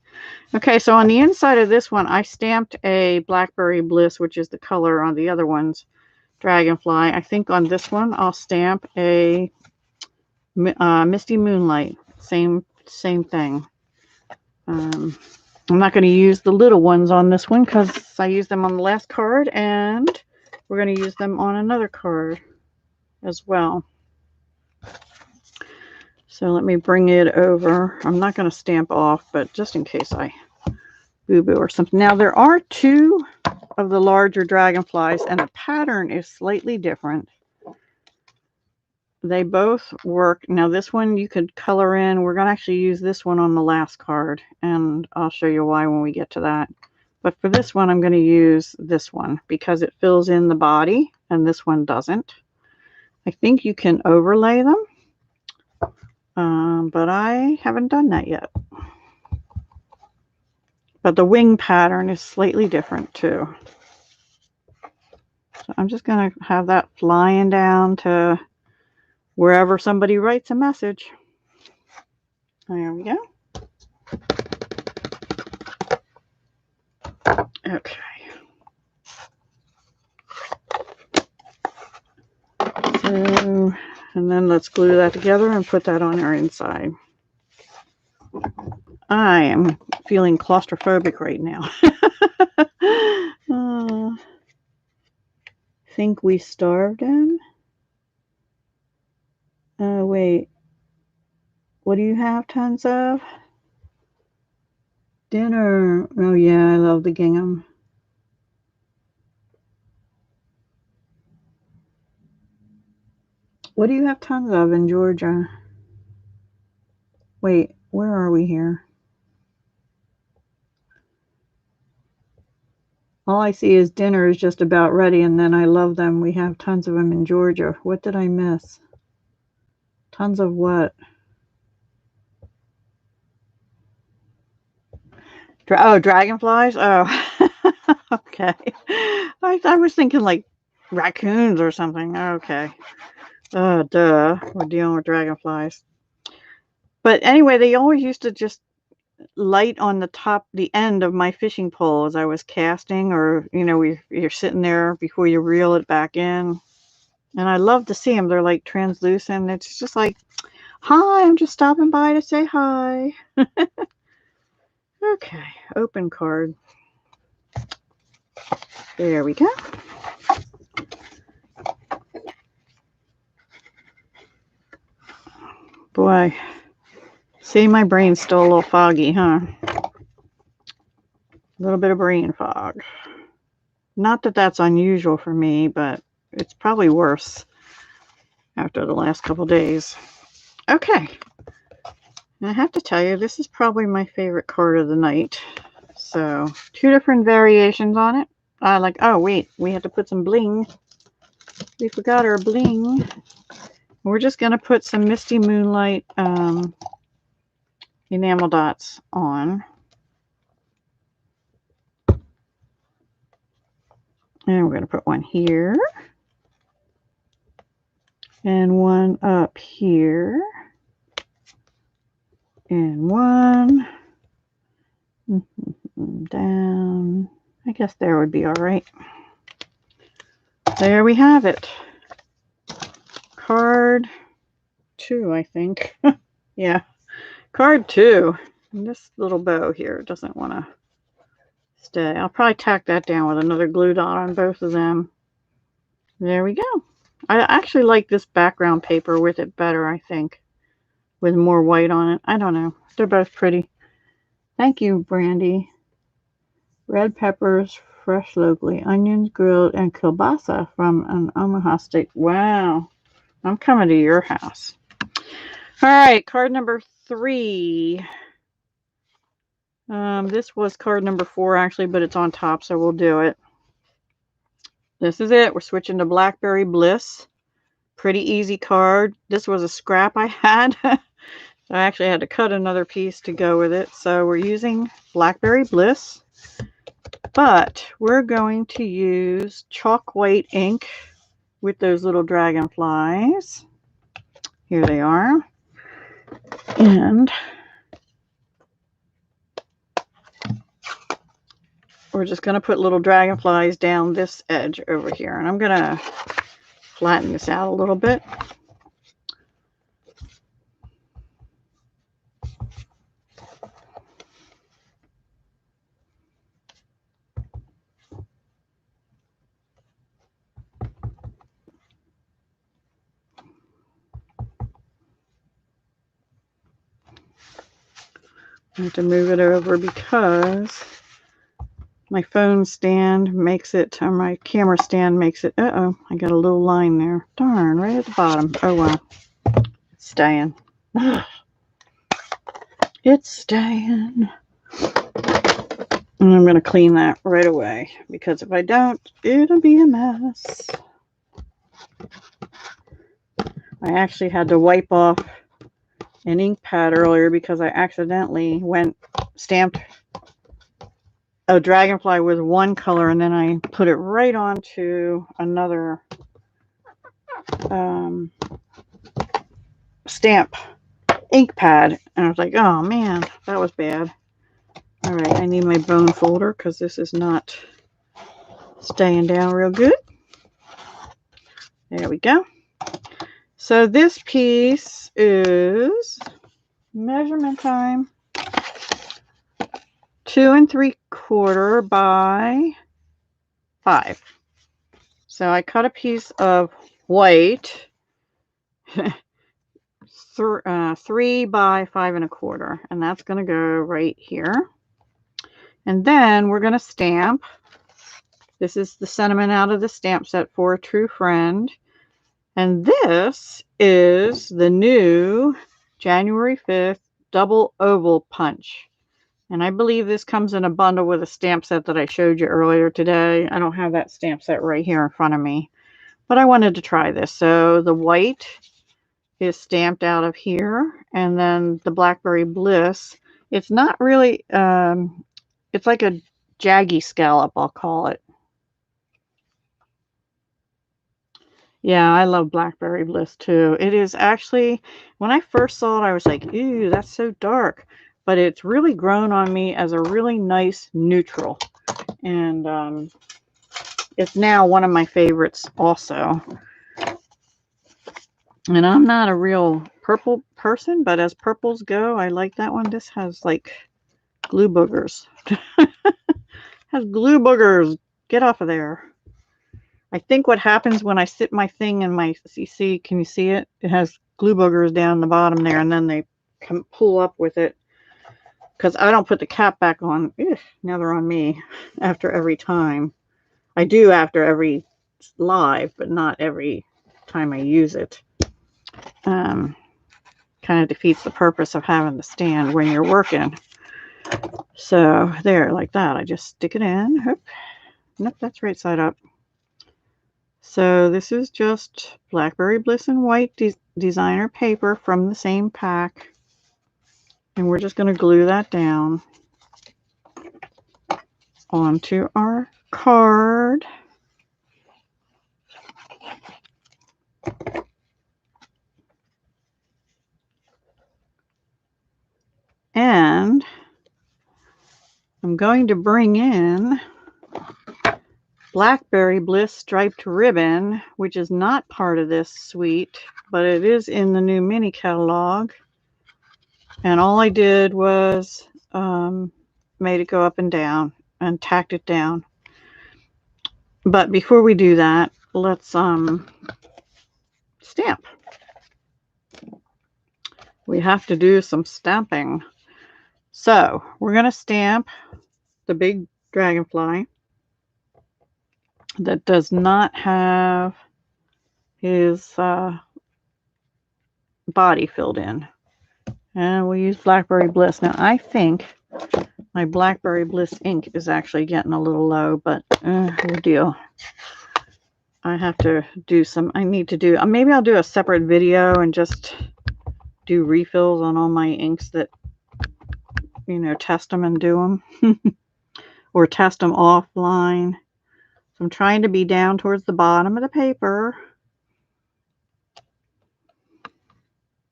Okay, so on the inside of this one, I stamped a Blackberry Bliss, which is the color on the other one's dragonfly. I think on this one, I'll stamp a Misty Moonlight. Same thing. I'm not going to use the little ones on this one because I used them on the last card, and we're going to use them on another card as well. So let me bring it over. I'm not going to stamp off, but just in case I boo-boo or something. Now, there are 2 of the larger dragonflies, and the pattern is slightly different. They both work. Now, this one you could color in. We're going to actually use this one on the last card, and I'll show you why when we get to that. But for this one, I'm going to use this one because it fills in the body, and this one doesn't. I think you can overlay them. But I haven't done that yet. But the wing pattern is slightly different too. So I'm just going to have that flying down to wherever somebody writes a message. There we go. Okay. So, and then let's glue that together and put that on our inside. I am feeling claustrophobic right now. Think we starved him? Wait. What do you have tons of? Dinner. Oh yeah, I love the gingham. What do you have tons of in Georgia? Wait, where are we here? All I see is dinner is just about ready, and then I love them. We have tons of them in Georgia. What did I miss? Tons of what? Oh, dragonflies? Oh, okay. I was thinking like raccoons or something. Okay. Duh. We're dealing with dragonflies. But anyway, they always used to just light on the end of my fishing pole as I was casting, or, you know, you're sitting there before you reel it back in. And I love to see them. They're like translucent. It's just like, hi, I'm just stopping by to say hi. Okay, open card. There we go. Boy, see, my brain's still a little foggy, huh? A little bit of brain fog. Not that that's unusual for me, but it's probably worse after the last couple days. Okay. And I have to tell you, this is probably my favorite card of the night. So, 2 different variations on it. Oh, wait, we had to put some bling. We forgot our bling. We're just going to put some Misty Moonlight enamel dots on. And we're going to put one here. And one up here. And one down. I guess there would be all right. There we have it. Card 2, I think. Yeah. Card 2. And this little bow here doesn't want to stay. I'll probably tack that down with another glue dot on both of them. There we go. I actually like this background paper with it better, I think. With more white on it. I don't know. They're both pretty. Thank you, Brandy. Red peppers, fresh locally. Onions grilled and kielbasa from an Omaha steak. Wow. I'm coming to your house. All right, card number 3. This was card number 4, actually, but it's on top, so we'll do it. This is it. We're switching to Blackberry Bliss. Pretty easy card. This was a scrap I had. I actually had to cut another piece to go with it. So we're using Blackberry Bliss. But we're going to use chalk white ink with those little dragonflies. Here they are. And we're just going to put little dragonflies down this edge over here. And I'm going to flatten this out a little bit. I have to move it over because my phone stand makes it, or my camera stand makes it. Uh-oh, I got a little line there. Darn, right at the bottom. Oh, well. It's staying. It's staying. And I'm going to clean that right away, because if I don't, it'll be a mess. I actually had to wipe off an ink pad earlier because I accidentally stamped a dragonfly with one color, and then I put it right onto another stamp ink pad, and I was like, oh man, that was bad. All right, I need my bone folder because this is not staying down real good. There we go. So this piece is measurement time. 2 3/4 by 5. So I cut a piece of white, 3 by 5 1/4, and that's going to go right here. And then we're going to stamp. This is the sentiment out of the stamp set for a true friend. And this is the new January 5th double oval punch. And I believe this comes in a bundle with a stamp set that I showed you earlier today. I don't have that stamp set right here in front of me, but I wanted to try this. So the white is stamped out of here, and then the Blackberry Bliss. It's not really, it's like a jaggy scallop, I'll call it. Yeah, I love Blackberry Bliss too. It is actually, when I first saw it, I was like, ew, that's so dark. But it's really grown on me as a really nice neutral. And it's now one of my favorites also. And I'm not a real purple person, but as purples go, I like that one. This has like glue boogers. Has glue boogers. Get off of there. I think what happens when I sit my thing in my CC, can you see it? It has glue boogers down the bottom there, and then they can pull up with it. Because I don't put the cap back on. Ugh, now they're on me after every time. I do after every live, but not every time I use it. Kind of defeats the purpose of having the stand when you're working. So there, like that. I just stick it in. Oop. Nope, that's right side up. So this is just Blackberry Bliss and White designer paper from the same pack. And we're just going to glue that down onto our card. And I'm going to bring in Blackberry Bliss striped ribbon, which is not part of this suite, but it is in the new mini catalog. And all I did was made it go up and down and tacked it down. But before we do that, let's stamp. We have to do some stamping. So we're going to stamp the big dragonfly that does not have his body filled in. And we'll use Blackberry Bliss. Now I think my Blackberry Bliss ink is actually getting a little low, but no deal. I have to do some, I need to do, maybe I'll do a separate video and just do refills on all my inks that, you know, test them and do them. Or test them offline. So I'm trying to be down towards the bottom of the paper.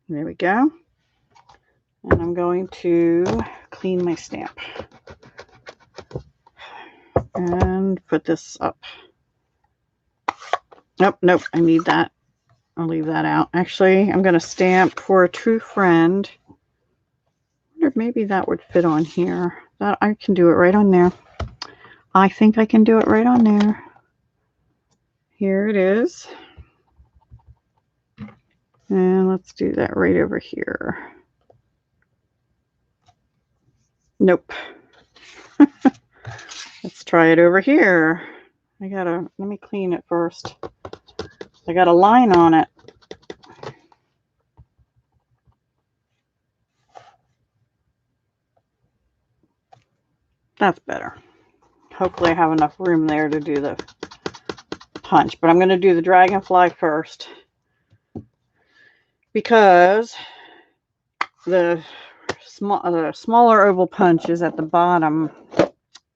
There we go. And I'm going to clean my stamp. And put this up. Nope, I need that. I'll leave that out. Actually, I'm going to stamp For a True Friend. I wonder if maybe that would fit on here. That I can do it right on there. I think I can do it right on there. Here it is. And let's do that right over here. Nope. Let's try it over here. Let me clean it first. I got a line on it. That's better. Hopefully I have enough room there to do the punch, but I'm going to do the dragonfly first because the smaller oval punch is at the bottom,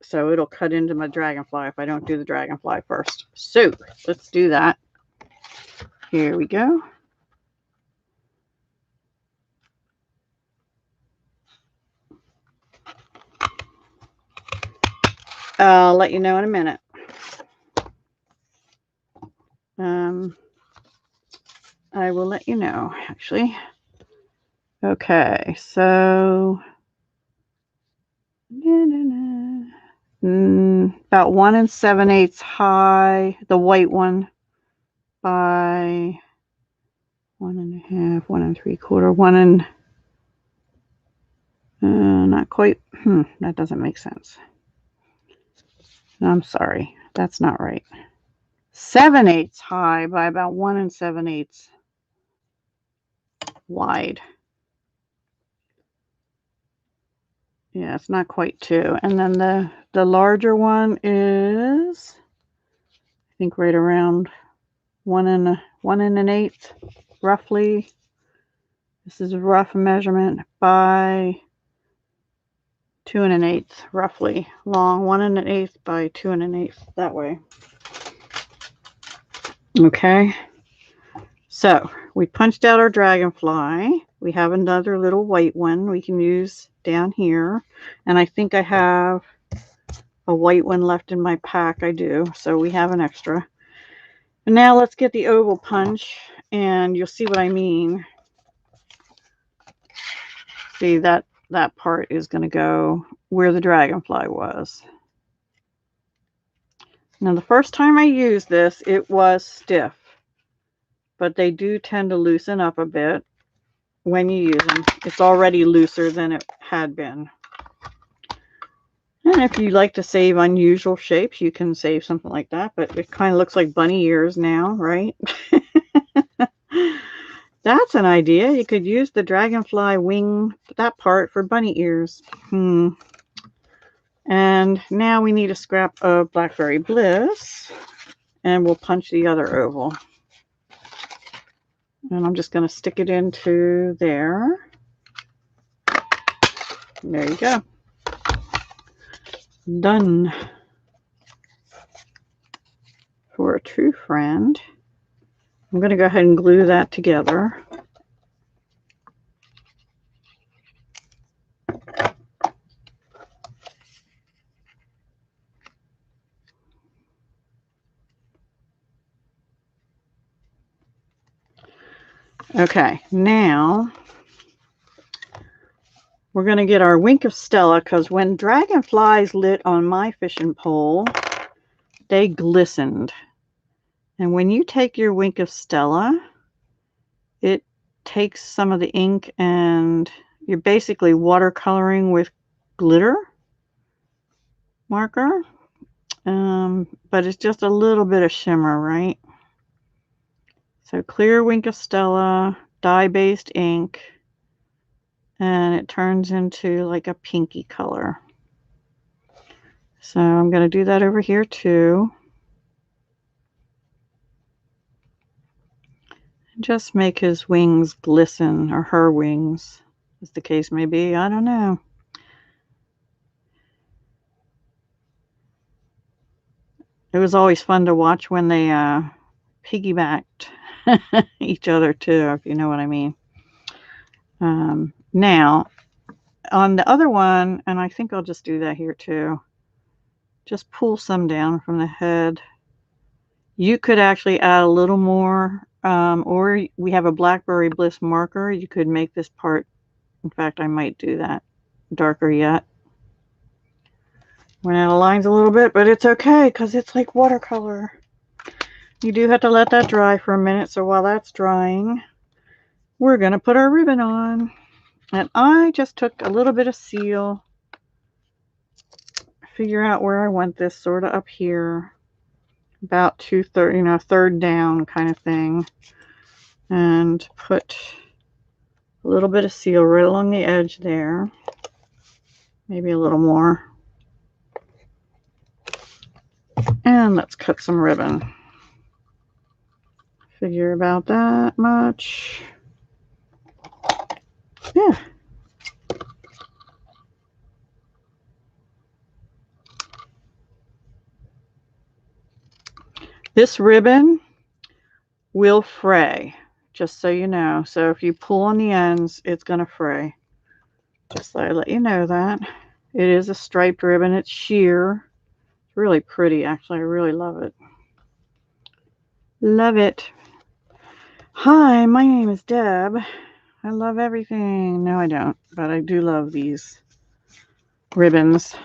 so it'll cut into my dragonfly if I don't do the dragonfly first. So let's do that. Here we go. I'll let you know in a minute. I will let you know, actually. Okay, so about 1 7/8 high, the white one, by 1 1/2, 1 3/4, 1 not quite. That doesn't make sense. I'm sorry, that's not right. 7/8 high by about 1 7/8 wide. Yeah, it's not quite 2. And then the larger one is, I think, right around 1 1/8, roughly. This is a rough measurement, by 2 1/8, roughly long. 1 1/8 by 2 1/8, that way. Okay. So we punched out our dragonfly. We have another little white one we can use down here. And I think I have a white one left in my pack. I do. So we have an extra. And now let's get the oval punch, and you'll see what I mean. See, that part is going to go where the dragonfly was. Now, the first time I used this, it was stiff, but they do tend to loosen up a bit when you use them. It's already looser than it had been. And if you like to save unusual shapes, you can save something like that, but it kind of looks like bunny ears now, right? That's an idea. You could use the dragonfly wing, that part, for bunny ears. And now we need a scrap of Blackberry Bliss, and we'll punch the other oval. And I'm just going to stick it into there. There you go. Done. For a true friend, I'm going to go ahead and glue that together. Okay, now we're going to get our Wink of Stella, because when dragonflies lit on my fishing pole, they glistened. And when you take your Wink of Stella, it takes some of the ink, and you're basically watercoloring with glitter marker. But it's just a little bit of shimmer, right? So clear Wink of Stella, dye-based ink, and it turns into like a pinky color. So I'm going to do that over here too. Just make his wings glisten, or her wings, as the case may be. I don't know. It was always fun to watch when they piggybacked each other too, if you know what I mean. Now, on the other one, and I think I'll just do that here too, just pull some down from the head. You could actually add a little more, or we have a Blackberry Bliss marker. You could make this part, in fact, I might do that darker yet. Went out of lines a little bit, but it's okay because it's like watercolor. You do have to let that dry for a minute. So while that's drying, we're going to put our ribbon on. And I just took a little bit of seal, figure out where I want this, sort of up here, about 2/3, third down kind of thing, and put a little bit of seal right along the edge there, maybe a little more. And let's cut some ribbon. Figure about that much. Yeah. This ribbon will fray, just so you know. So if you pull on the ends, it's going to fray. Just so I let you know that. It is a striped ribbon. It's sheer. It's really pretty, actually. I really love it. Love it. Hi, my name is Deb. I love everything. No, I don't, but I do love these ribbons.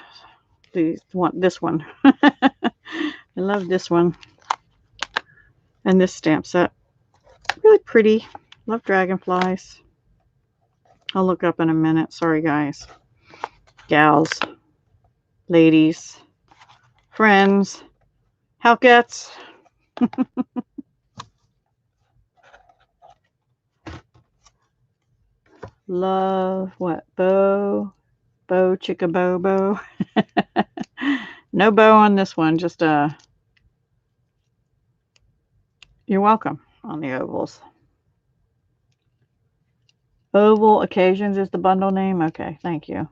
This one. I love this one. And this stamp set. Really pretty. Love dragonflies. I'll look up in a minute. Sorry, guys. Gals. Ladies. Friends. Howcats. Love what? Bow chicka bow. No bow on this one, just you're welcome on the ovals. Oval Occasions is the bundle name. Okay, thank you.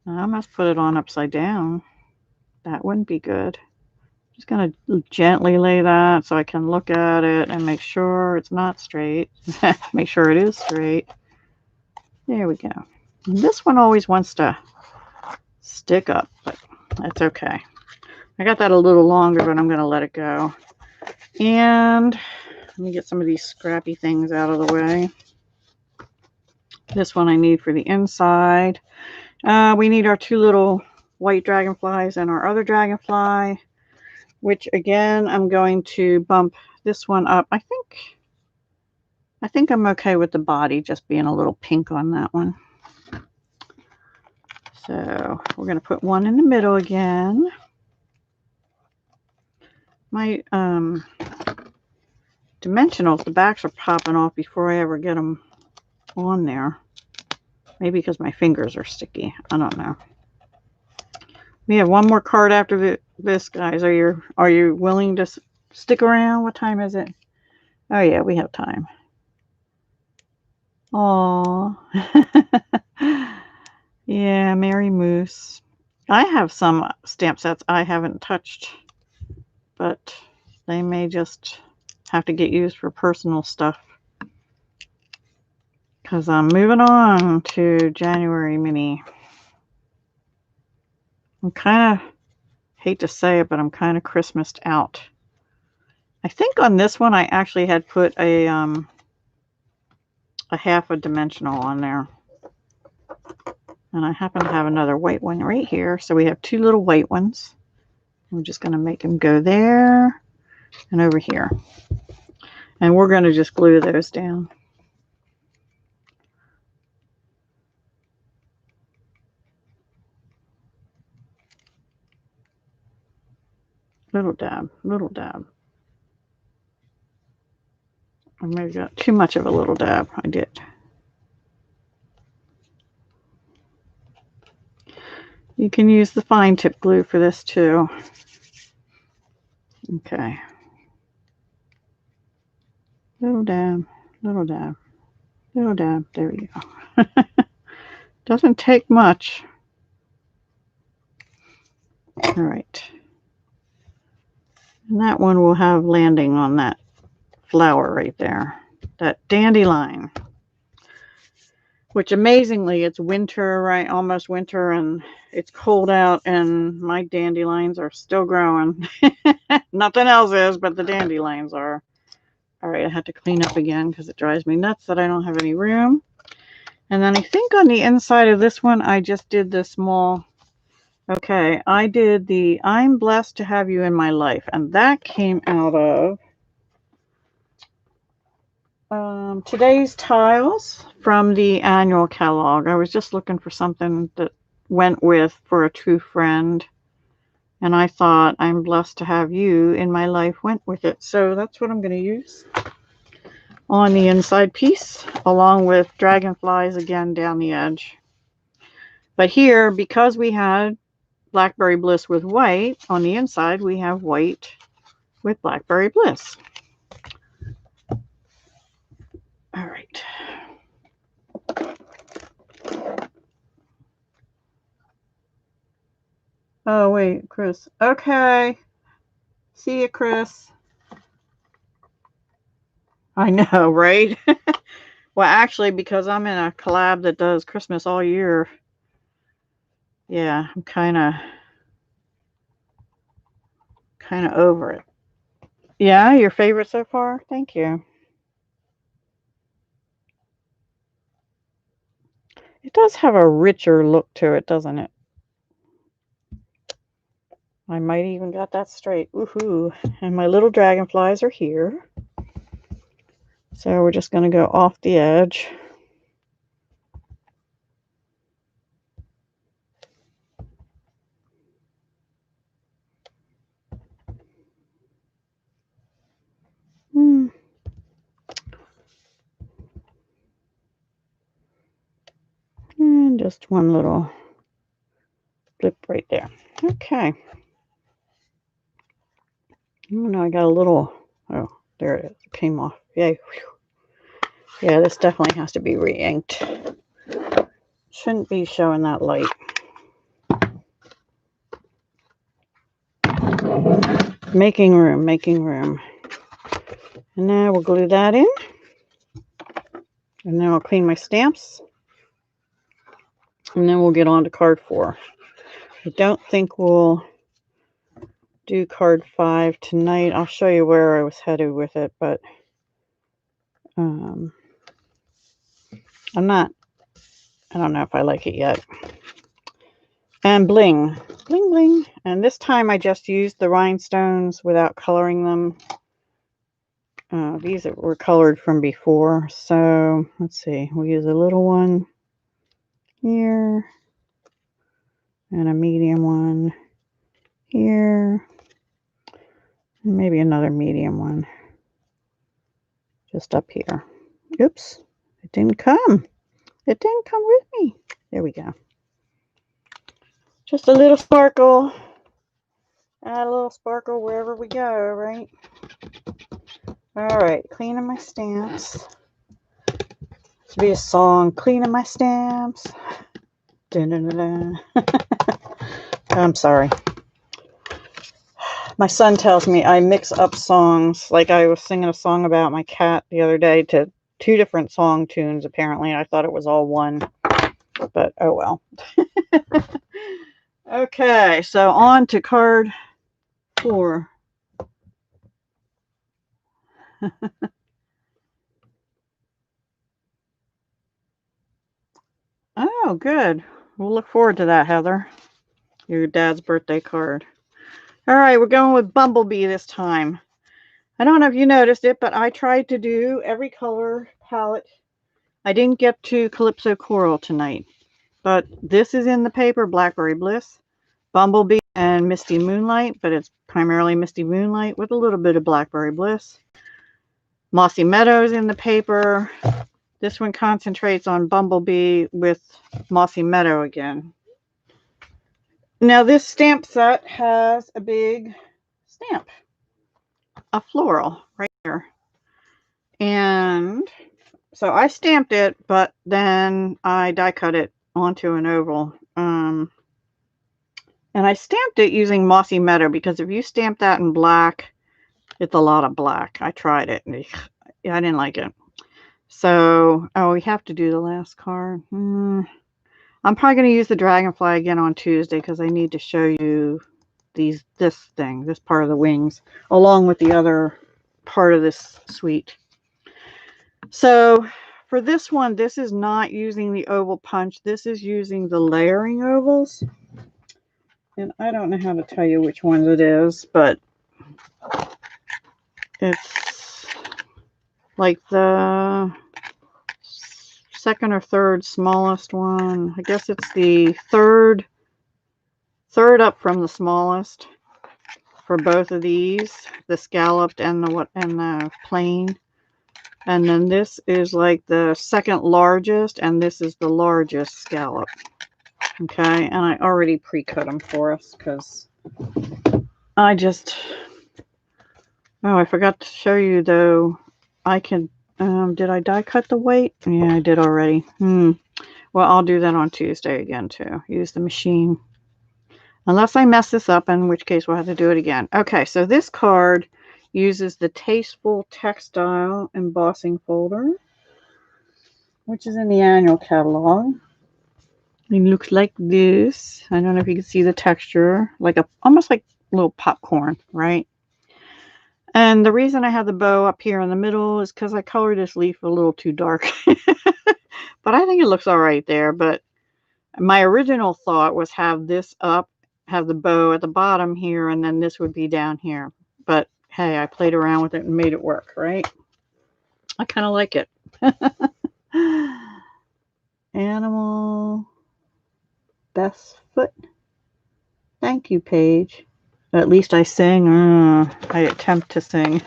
I must put it on upside down. That wouldn't be good. Just going to gently lay that so I can look at it and make sure it's not straight. Make sure it is straight. There we go. And this one always wants to stick up, but that's okay. I got that a little longer, but I'm going to let it go. And let me get some of these scrappy things out of the way. This one I need for the inside. We need our two little white dragonflies and our other dragonfly, which again, I'm going to bump this one up. I think I'm okay with the body just being a little pink on that one. So we're going to put one in the middle again. My dimensionals, the backs are popping off before I ever get them on there. Maybe because my fingers are sticky. I don't know. We have one more card after this, guys. Are you willing to stick around? What time is it? Oh yeah, we have time. Aww. Yeah, Mary Moose. I have some stamp sets I haven't touched, but they may just have to get used for personal stuff. Because I'm moving on to January mini. I'm kind of, hate to say it, but I'm kind of Christmased out. I think on this one I actually had put a half a dimensional on there. And I happen to have another white one right here. So we have two little white ones. I'm just going to make them go there and over here. And we're going to just glue those down. Little dab, little dab. I maybe got too much of a little dab. I did. You can use the fine tip glue for this too. Okay. Little dab, little dab, little dab. There we go. Doesn't take much. All right. And that one will have landing on that flower right there. That dandelion. Which amazingly, it's winter, right? Almost winter, and it's cold out, and my dandelions are still growing. Nothing else is, but the dandelions are. All right, I had to clean up again because it drives me nuts that I don't have any room. And then I think on the inside of this one, I just did the small. Okay, I did the I'm blessed to have you in my life, and that came out of today's tiles from the annual catalog. I was just looking for something that went with for a true friend, and I thought I'm blessed to have you in my life went with it. So that's what I'm going to use on the inside piece, along with dragonflies again down the edge. But here, because we had Blackberry Bliss with white on the inside, we have white with Blackberry Bliss. All right. Oh, wait, Chris. Okay. See you, Chris. I know, right? Well, actually, because I'm in a collab that does Christmas all year, yeah, I'm kind of over it. Yeah, your favorite so far? Thank you. It does have a richer look to it, doesn't it? I might even got that straight. Woohoo. And my little dragonflies are here. So we're just going to go off the edge. And just one little blip right there. Okay. Oh, no, I got a little, oh, there it is. It came off. Yay. Whew. Yeah, this definitely has to be re-inked. Shouldn't be showing that light. Making room, making room. And now we'll glue that in. And then I'll clean my stamps. And then we'll get on to card 4. I don't think we'll do card 5 tonight. I'll show you where I was headed with it, but I don't know if I like it yet. And bling, bling, bling. And this time I just used the rhinestones without coloring them. These were colored from before. So let's see, we'll use a little one here and a medium one here. And maybe another medium one just up here. Oops, it didn't come. It didn't come with me. There we go. Just a little sparkle. Add a little sparkle wherever we go, right? All right, cleaning my stamps. Should be a song, cleaning my stamps. Dun-dun-dun-dun. I'm sorry. My son tells me I mix up songs. Like I was singing a song about my cat the other day to 2 different song tunes, apparently. I thought it was all one, but oh well. Okay, so on to card 4. Oh, good. We'll look forward to that, Heather. Your dad's birthday card. All right, we're going with Bumblebee this time. I don't know if you noticed it, but I tried to do every color palette. I didn't get to Calypso Coral tonight, but this is in the paper, Blackberry Bliss, Bumblebee, and Misty Moonlight, but it's primarily Misty Moonlight with a little bit of Blackberry Bliss. Mossy Meadows in the paper. This one concentrates on Bumblebee with Mossy Meadow again. Now this stamp set has a big stamp, a floral right here. And so I stamped it, but then I die cut it onto an oval. And I stamped it using Mossy Meadow because if you stamp that in black, it's a lot of black. I tried it and I didn't like it. So, oh, we have to do the last card. I'm probably going to use the Dragonfly again on Tuesday because I need to show you this part of the wings, along with the other part of this suite. So, for this one, this is not using the oval punch. This is using the layering ovals. And I don't know how to tell you which ones it is, but it's like the second or third smallest one. I guess it's the third up from the smallest for both of these, the scalloped and the plain. And then this is like the second largest, and this is the largest scallop. Okay, and I already pre-cut them for us because I just, oh, I forgot to show you though. I can, did I die cut the weight? Yeah, I did already. Well, I'll do that on Tuesday again too. Use the machine. Unless I mess this up, in which case we'll have to do it again. Okay, so this card uses the Tasteful Textile embossing folder, which is in the annual catalog. It looks like this. I don't know if you can see the texture, like almost like a little popcorn, right? And the reason I have the bow up here in the middle is because I colored this leaf a little too dark. But I think it looks all right there. But my original thought was have this up, have the bow at the bottom here, and then this would be down here. But hey, I played around with it and made it work, right? I kind of like it. Animal Best Foot. Thank you, Paige. At least I sing. I attempt to sing.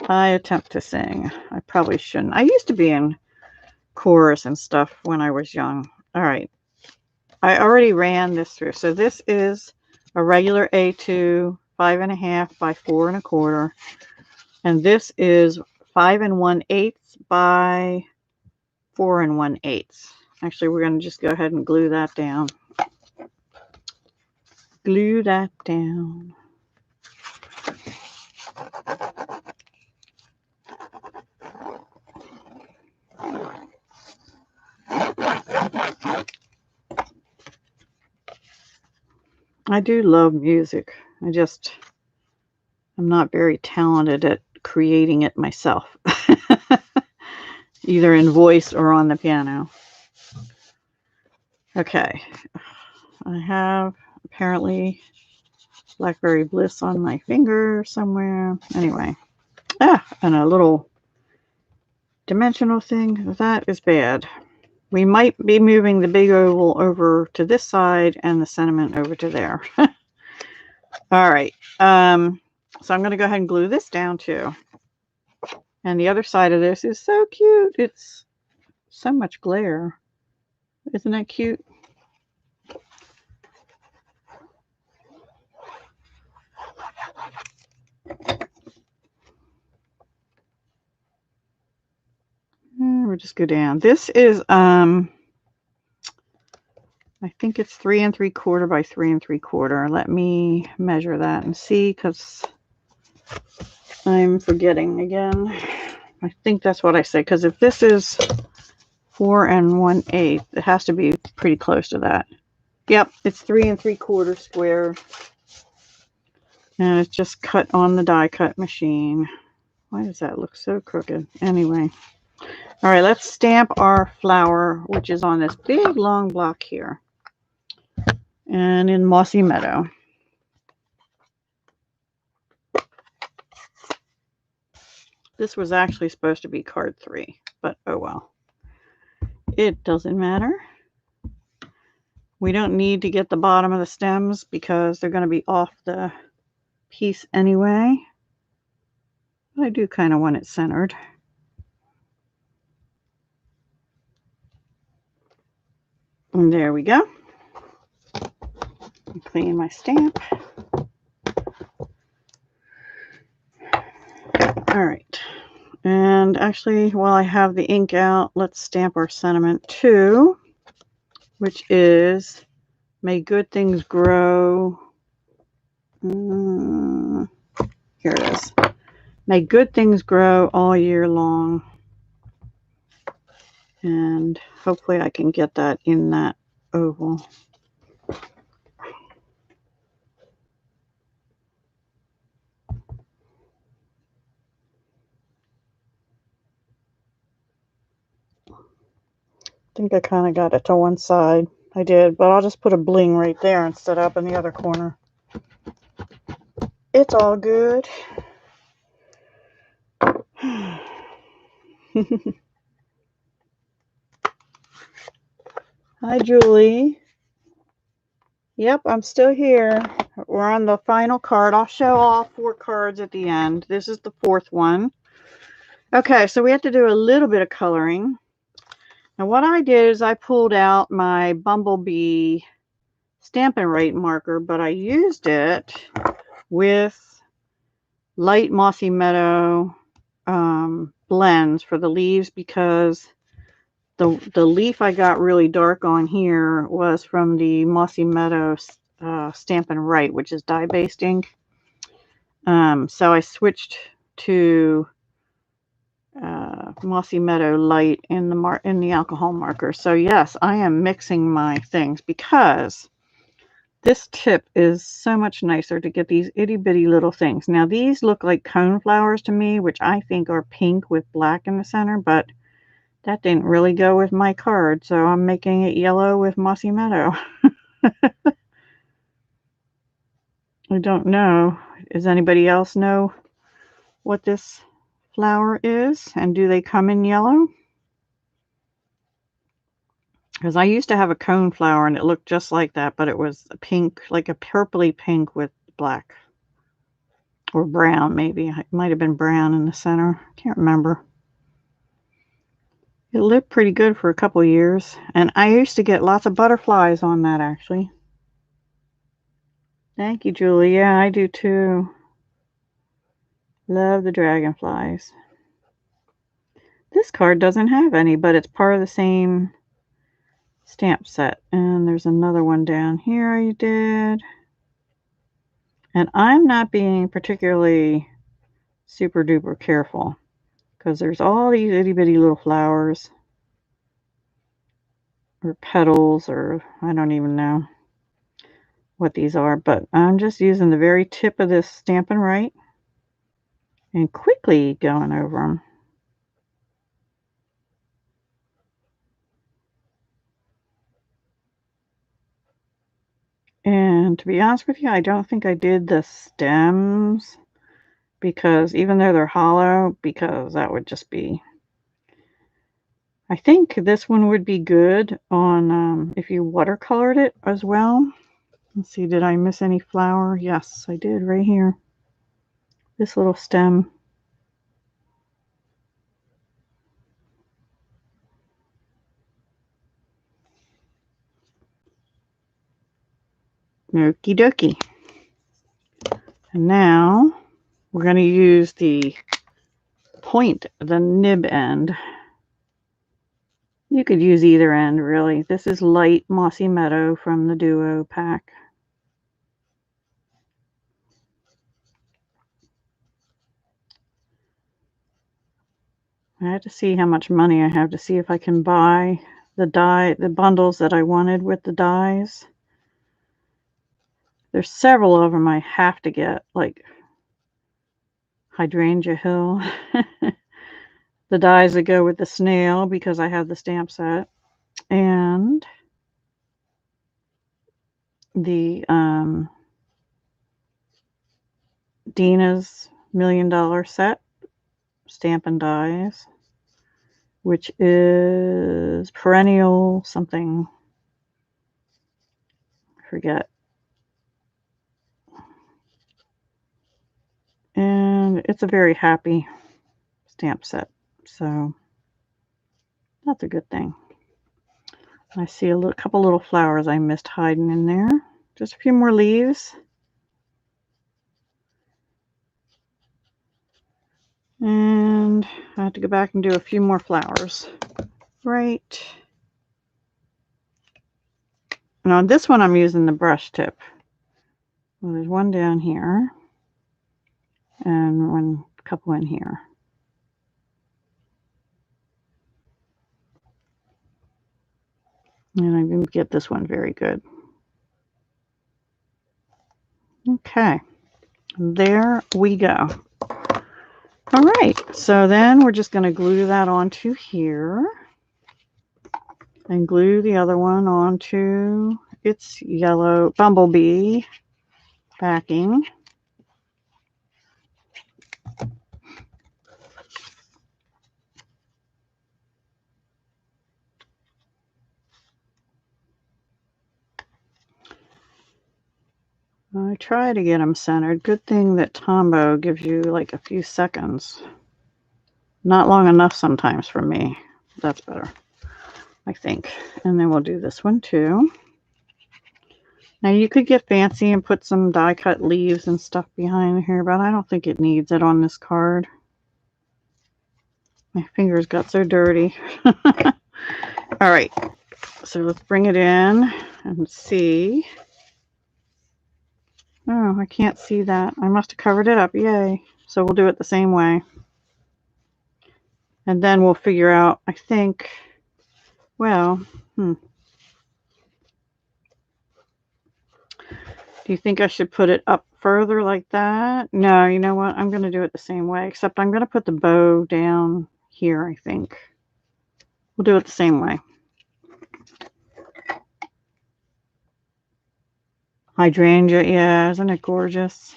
I attempt to sing. I probably shouldn't. I used to be in chorus and stuff when I was young. All right. I already ran this through. So this is a regular A2, 5.5 by 4 1/4. And this is 5 1/8 by 4 1/8. Actually, we're going to just go ahead and glue that down. Glue that down. I do love music. I'm not very talented at creating it myself, either in voice or on the piano. Okay, I have apparently Blackberry Bliss on my finger somewhere. Anyway, and a little dimensional thing. That is bad. We might be moving the big oval over to this side and the sentiment over to there. All right. So I'm going to go ahead and glue this down too. And the other side of this is so cute. It's so much glare. Isn't that cute? We'll just go down. This is I think it's 3 3/4 by 3 3/4. Let me measure that and see, because I'm forgetting again. I think that's what I said, because if this is 4 1/8, it has to be pretty close to that. Yep, it's 3 3/4 square, and it's just cut on the die cut machine. Why does that look so crooked? Anyway, all right, let's stamp our flower, which is on this big long block here, and in Mossy Meadow. This was actually supposed to be card 3, but oh well. It doesn't matter. We don't need to get the bottom of the stems because they're going to be off the piece anyway. But I do kind of want it centered. And there we go. Clean my stamp. All right. And actually, while I have the ink out, let's stamp our sentiment too, which is "May good things grow." Here it is. "May good things grow all year long." And hopefully I can get that in that oval. I think I kind of got it to one side. I did, but I'll just put a bling right there instead of up in the other corner. It's all good. Hi, Julie. Yep, I'm still here. We're on the final card. I'll show all 4 cards at the end. This is the 4th one. Okay, so we have to do a little bit of coloring. Now what I did is I pulled out my Bumblebee Stampin' Right marker, but I used it with light Mossy Meadow blends for the leaves, because the leaf I got really dark on here was from the Mossy Meadow Stampin' Right, which is dye-based ink. So I switched to Mossy Meadow Light in the alcohol marker. So yes, I am mixing my things because this tip is so much nicer to get these itty bitty little things. Now these look like cone flowers to me, which I think are pink with black in the center, but that didn't really go with my card, so I'm making it yellow with Mossy Meadow. I don't know. Does anybody else know what this flower is, and do they come in yellow? Because I used to have a cone flower and it looked just like that, but it was pink, like a purpley pink with black. Or brown, maybe. It might have been brown in the center. Can't remember. It looked pretty good for a couple of years. And I used to get lots of butterflies on that, actually. Thank you, Julie. Yeah, I do too. Love the dragonflies. This card doesn't have any, but it's part of the same stamp set. And there's another one down here I did. And I'm not being particularly super duper careful because there's all these itty bitty little flowers. or petals, or I don't even know what these are, but I'm just using the very tip of this Stampin' Right and quickly going over them. And to be honest with you, I don't think I did the stems, because even though they're hollow, because that would just be, I think this one would be good on if you watercolored it as well. Let's see, did I miss any flower? Yes, I did, right here. This little stem. Okie dokie. And now we're going to use the point, the nib end. You could use either end, really. This is Light Mossy Meadow from the Duo pack. I had to see how much money I have to see if I can buy the bundles that I wanted with the dies. There's several of them I have to get, like Hydrangea Hill. The dies that go with the snail, because I have the stamp set. And the Dina's $1 Million set, Stampin' Dies, which is perennial something. I forget. And it's a very happy stamp set, so that's a good thing. I see a couple little flowers I missed hiding in there. Just a few more leaves. And I have to go back and do a few more flowers. Right. And on this one, I'm using the brush tip. Well, there's one down here and a couple in here. And I didn't get this one very good. Okay, there we go. All right, so then we're just going to glue that onto here and glue the other one onto its yellow bumblebee backing. I try to get them centered. Good thing that Tombow gives you like a few seconds. Not long enough sometimes for me. That's better, I think. And then we'll do this one too. Now you could get fancy and put some die cut leaves and stuff behind here, but I don't think it needs it on this card. My fingers got so dirty. All right, so let's bring it in and see. Oh, I can't see that. I must have covered it up. Yay. So we'll do it the same way. And then we'll figure out, I think, well, do you think I should put it up further like that? No, you know what? I'm going to do it the same way, except I'm going to put the bow down here, I think. We'll do it the same way. Hydrangea, yeah, isn't it gorgeous?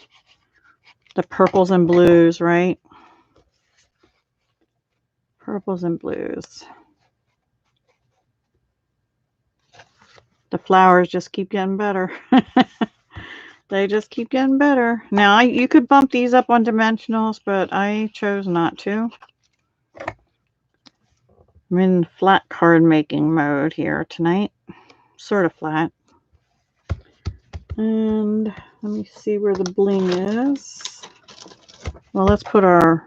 The purples and blues, right? Purples and blues. The flowers just keep getting better. They just keep getting better. Now, you could bump these up on dimensionals, but I chose not to. I'm in flat card making mode here tonight. Sort of flat. And let me see where the bling is. Well, let's put our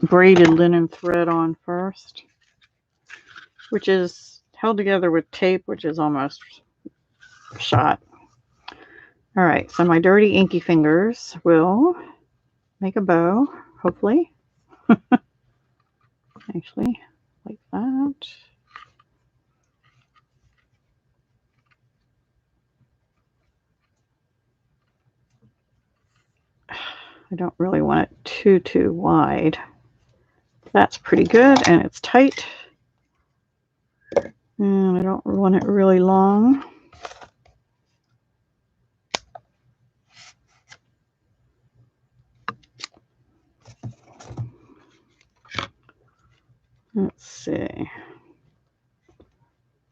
braided linen thread on first, which is held together with tape, which is almost shot. All right, so my dirty inky fingers will make a bow, hopefully. Actually, like that. I don't really want it too wide. That's pretty good, and it's tight. And I don't want it really long. Let's see.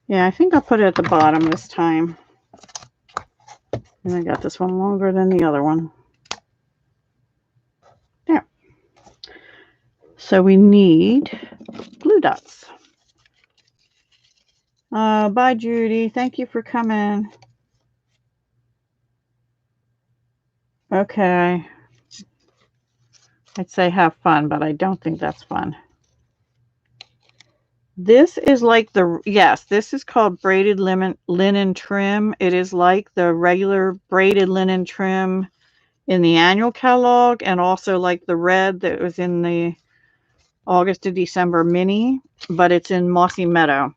Yeah, I think I'll put it at the bottom this time. And I got this one longer than the other one. There. So we need glue dots. Bye, Judy. Thank you for coming. Okay. I'd say have fun, but I don't think that's fun. This is like the, yes, this is called braided linen trim. It is like the regular braided linen trim in the annual catalog, and also like the red that was in the August to December mini, but it's in Mossy Meadow.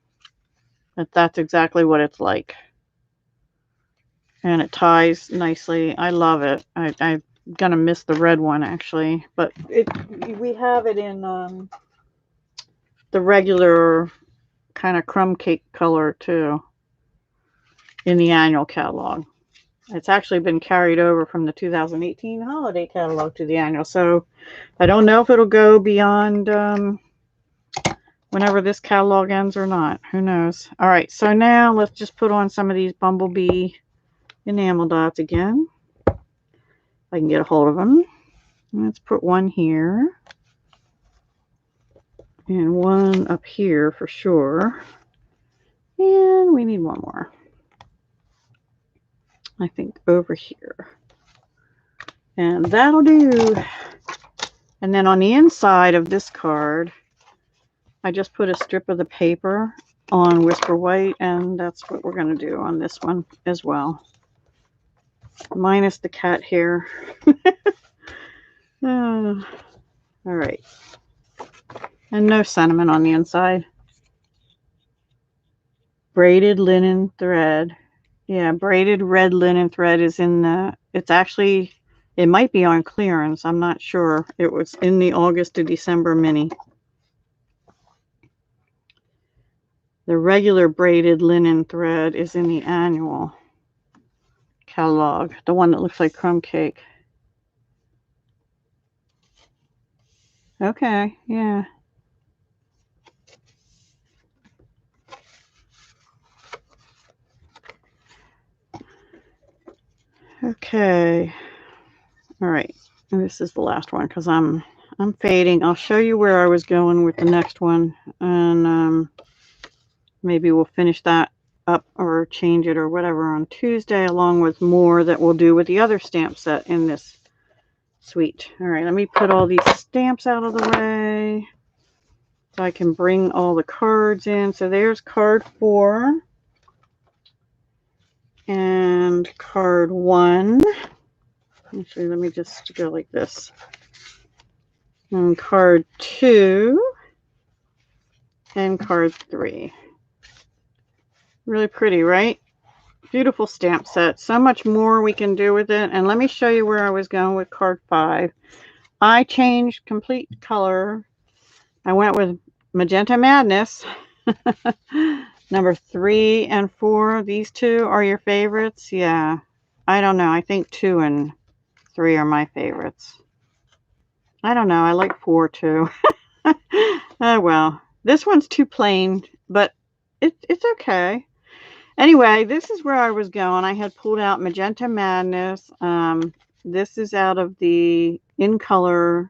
That's exactly what it's like. And it ties nicely. I love it. I'm gonna miss the red one actually, but we have it in the regular kind of crumb cake color too in the annual catalog. It's actually been carried over from the 2018 holiday catalog to the annual, so I don't know if it'll go beyond whenever this catalog ends or not. Who knows? All right, so now let's just put on some of these bumblebee enamel dots again. If I can get a hold of them. Let's put one here and one up here for sure. And we need one more. I think over here. And that'll do. And then on the inside of this card, I just put a strip of the paper on Whisper White, and that's what we're going to do on this one as well. Minus the cat hair. All right. And no sentiment on the inside. Braided linen thread. Yeah, braided red linen thread is in the, it's actually, it might be on clearance. I'm not sure. It was in the August to December mini. The regular braided linen thread is in the annual catalog. The one that looks like crumb cake. Okay, yeah. Okay. All right. And this is the last one because I'm fading. I'll show you where I was going with the next one, and maybe we'll finish that up or change it or whatever on Tuesday, along with more that we'll do with the other stamp set in this suite. All right, let me put all these stamps out of the way so I can bring all the cards in. So there's card 4 and card 1. Actually, let me just go like this. And card 2 and card 3. Really pretty, right? Beautiful stamp set. So much more we can do with it. And let me show you where I was going with card 5. I changed complete color. I went with Magenta Madness. Number 3 and 4. These two are your favorites? Yeah. I don't know. I think 2 and 3 are my favorites. I don't know. I like 4 too. Oh well. This one's too plain, but it's okay. Anyway, this is where I was going. I had pulled out Magenta Madness. This is out of the In Color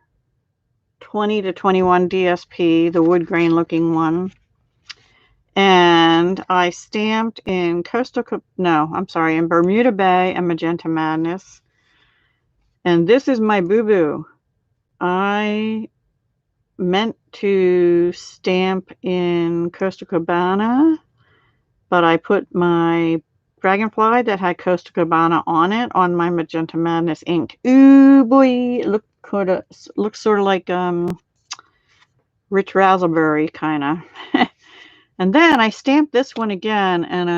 20 to 21 DSP, the wood grain looking one. And I stamped in in Bermuda Bay and Magenta Madness. And this is my boo-boo. I meant to stamp in Costa Cabana, but I put my Dragonfly that had Costa Cabana on it on my Magenta Madness ink. Ooh boy, it looks sort of like Rich Raspberry kind of. And then I stamped this one again, and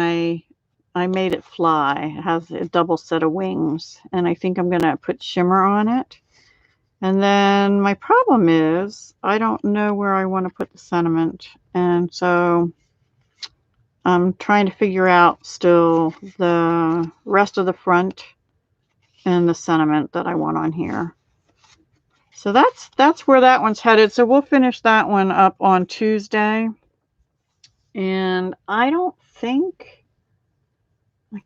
I made it fly. It has a double set of wings, and I think I'm gonna put shimmer on it. And then my problem is I don't know where I want to put the sentiment. And so I'm trying to figure out still the rest of the front and the sentiment that I want on here. So that's where that one's headed. So we'll finish that one up on Tuesday. And I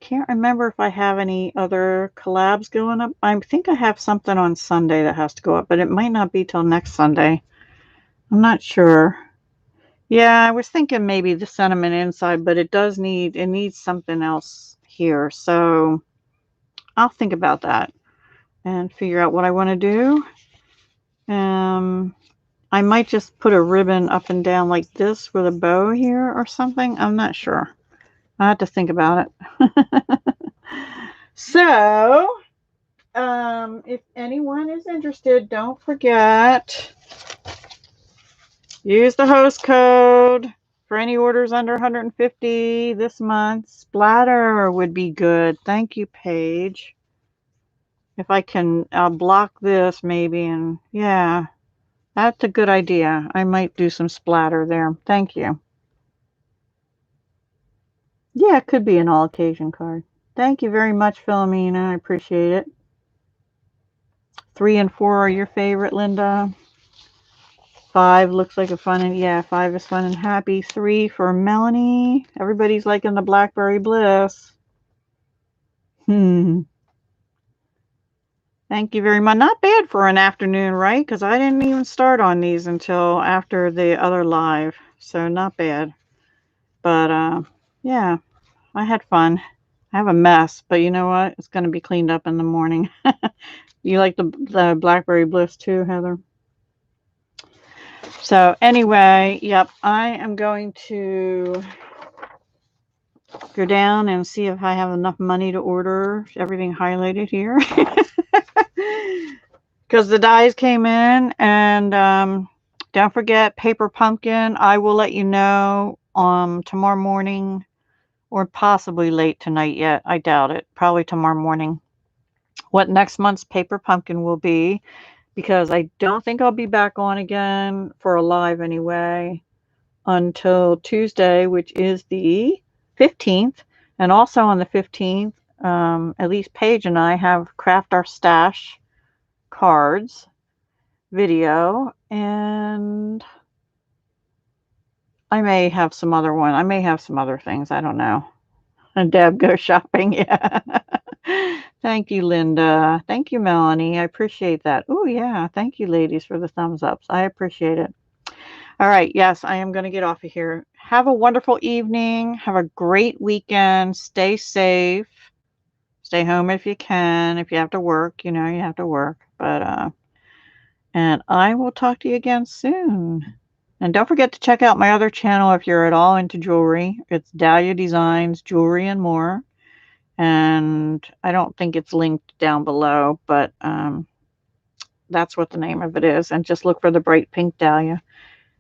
can't remember if I have any other collabs going up. I think I have something on Sunday that has to go up, but it might not be till next Sunday. I'm not sure. Yeah, I was thinking maybe the sentiment inside, but it needs something else here. So I'll think about that and figure out what I want to do. I might just put a ribbon up and down like this with a bow here or something. I'm not sure. I have to think about it. So, if anyone is interested, don't forget, use the host code for any orders under 150 this month. Splatter would be good. Thank you, Paige. If I can, I'll block this maybe, and yeah, that's a good idea. I might do some splatter there. Thank you. Yeah, it could be an all occasion card. Thank you very much, Philomena. I appreciate it. 3 and 4 are your favorite, Linda. 5 looks like a fun, and yeah, 5 is fun and happy. 3 for Melanie. Everybody's liking the Blackberry Bliss. Thank you very much. Not bad for an afternoon, right? Because I didn't even start on these until after the other live. So not bad. But yeah, I had fun. I have a mess, but you know what? It's going to be cleaned up in the morning. You like the Blackberry Bliss too, Heather? So anyway, yep, I am going to go down and see if I have enough money to order everything highlighted here. Because the dies came in, and don't forget Paper Pumpkin. I will let you know tomorrow morning, or possibly late tonight yet. I doubt it. Probably tomorrow morning. What next month's Paper Pumpkin will be, because I don't think I'll be back on again for a live anyway until Tuesday, which is the 15th. And also on the 15th, at least Paige and I have Craft Our Stash cards video, and I may have some other one. I may have some other things. I don't know. And Deb, go shopping. Yeah. Thank you, Linda. Thank you, Melanie. I appreciate that. Oh, yeah. Thank you, ladies, for the thumbs ups. I appreciate it. All right. Yes, I am going to get off of here. Have a wonderful evening. Have a great weekend. Stay safe. Stay home if you can. If you have to work, you have to work. But, and I will talk to you again soon. And don't forget to check out my other channel if you're at all into jewelry. It's Dahlia Designs, Jewelry and More. And I don't think it's linked down below, but that's what the name of it is. And just look for the bright pink dahlia.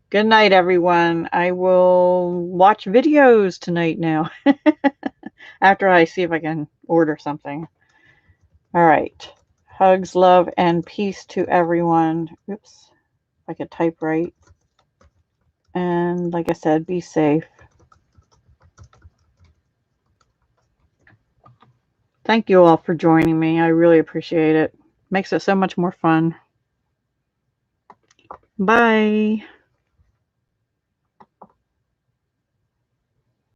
Good night, everyone. I will watch videos tonight now after I see if I can order something. All right. Hugs, love, and peace to everyone. Oops. If I could type right. And like I said, be safe. Thank you all for joining me. I really appreciate it. Makes it so much more fun. Bye.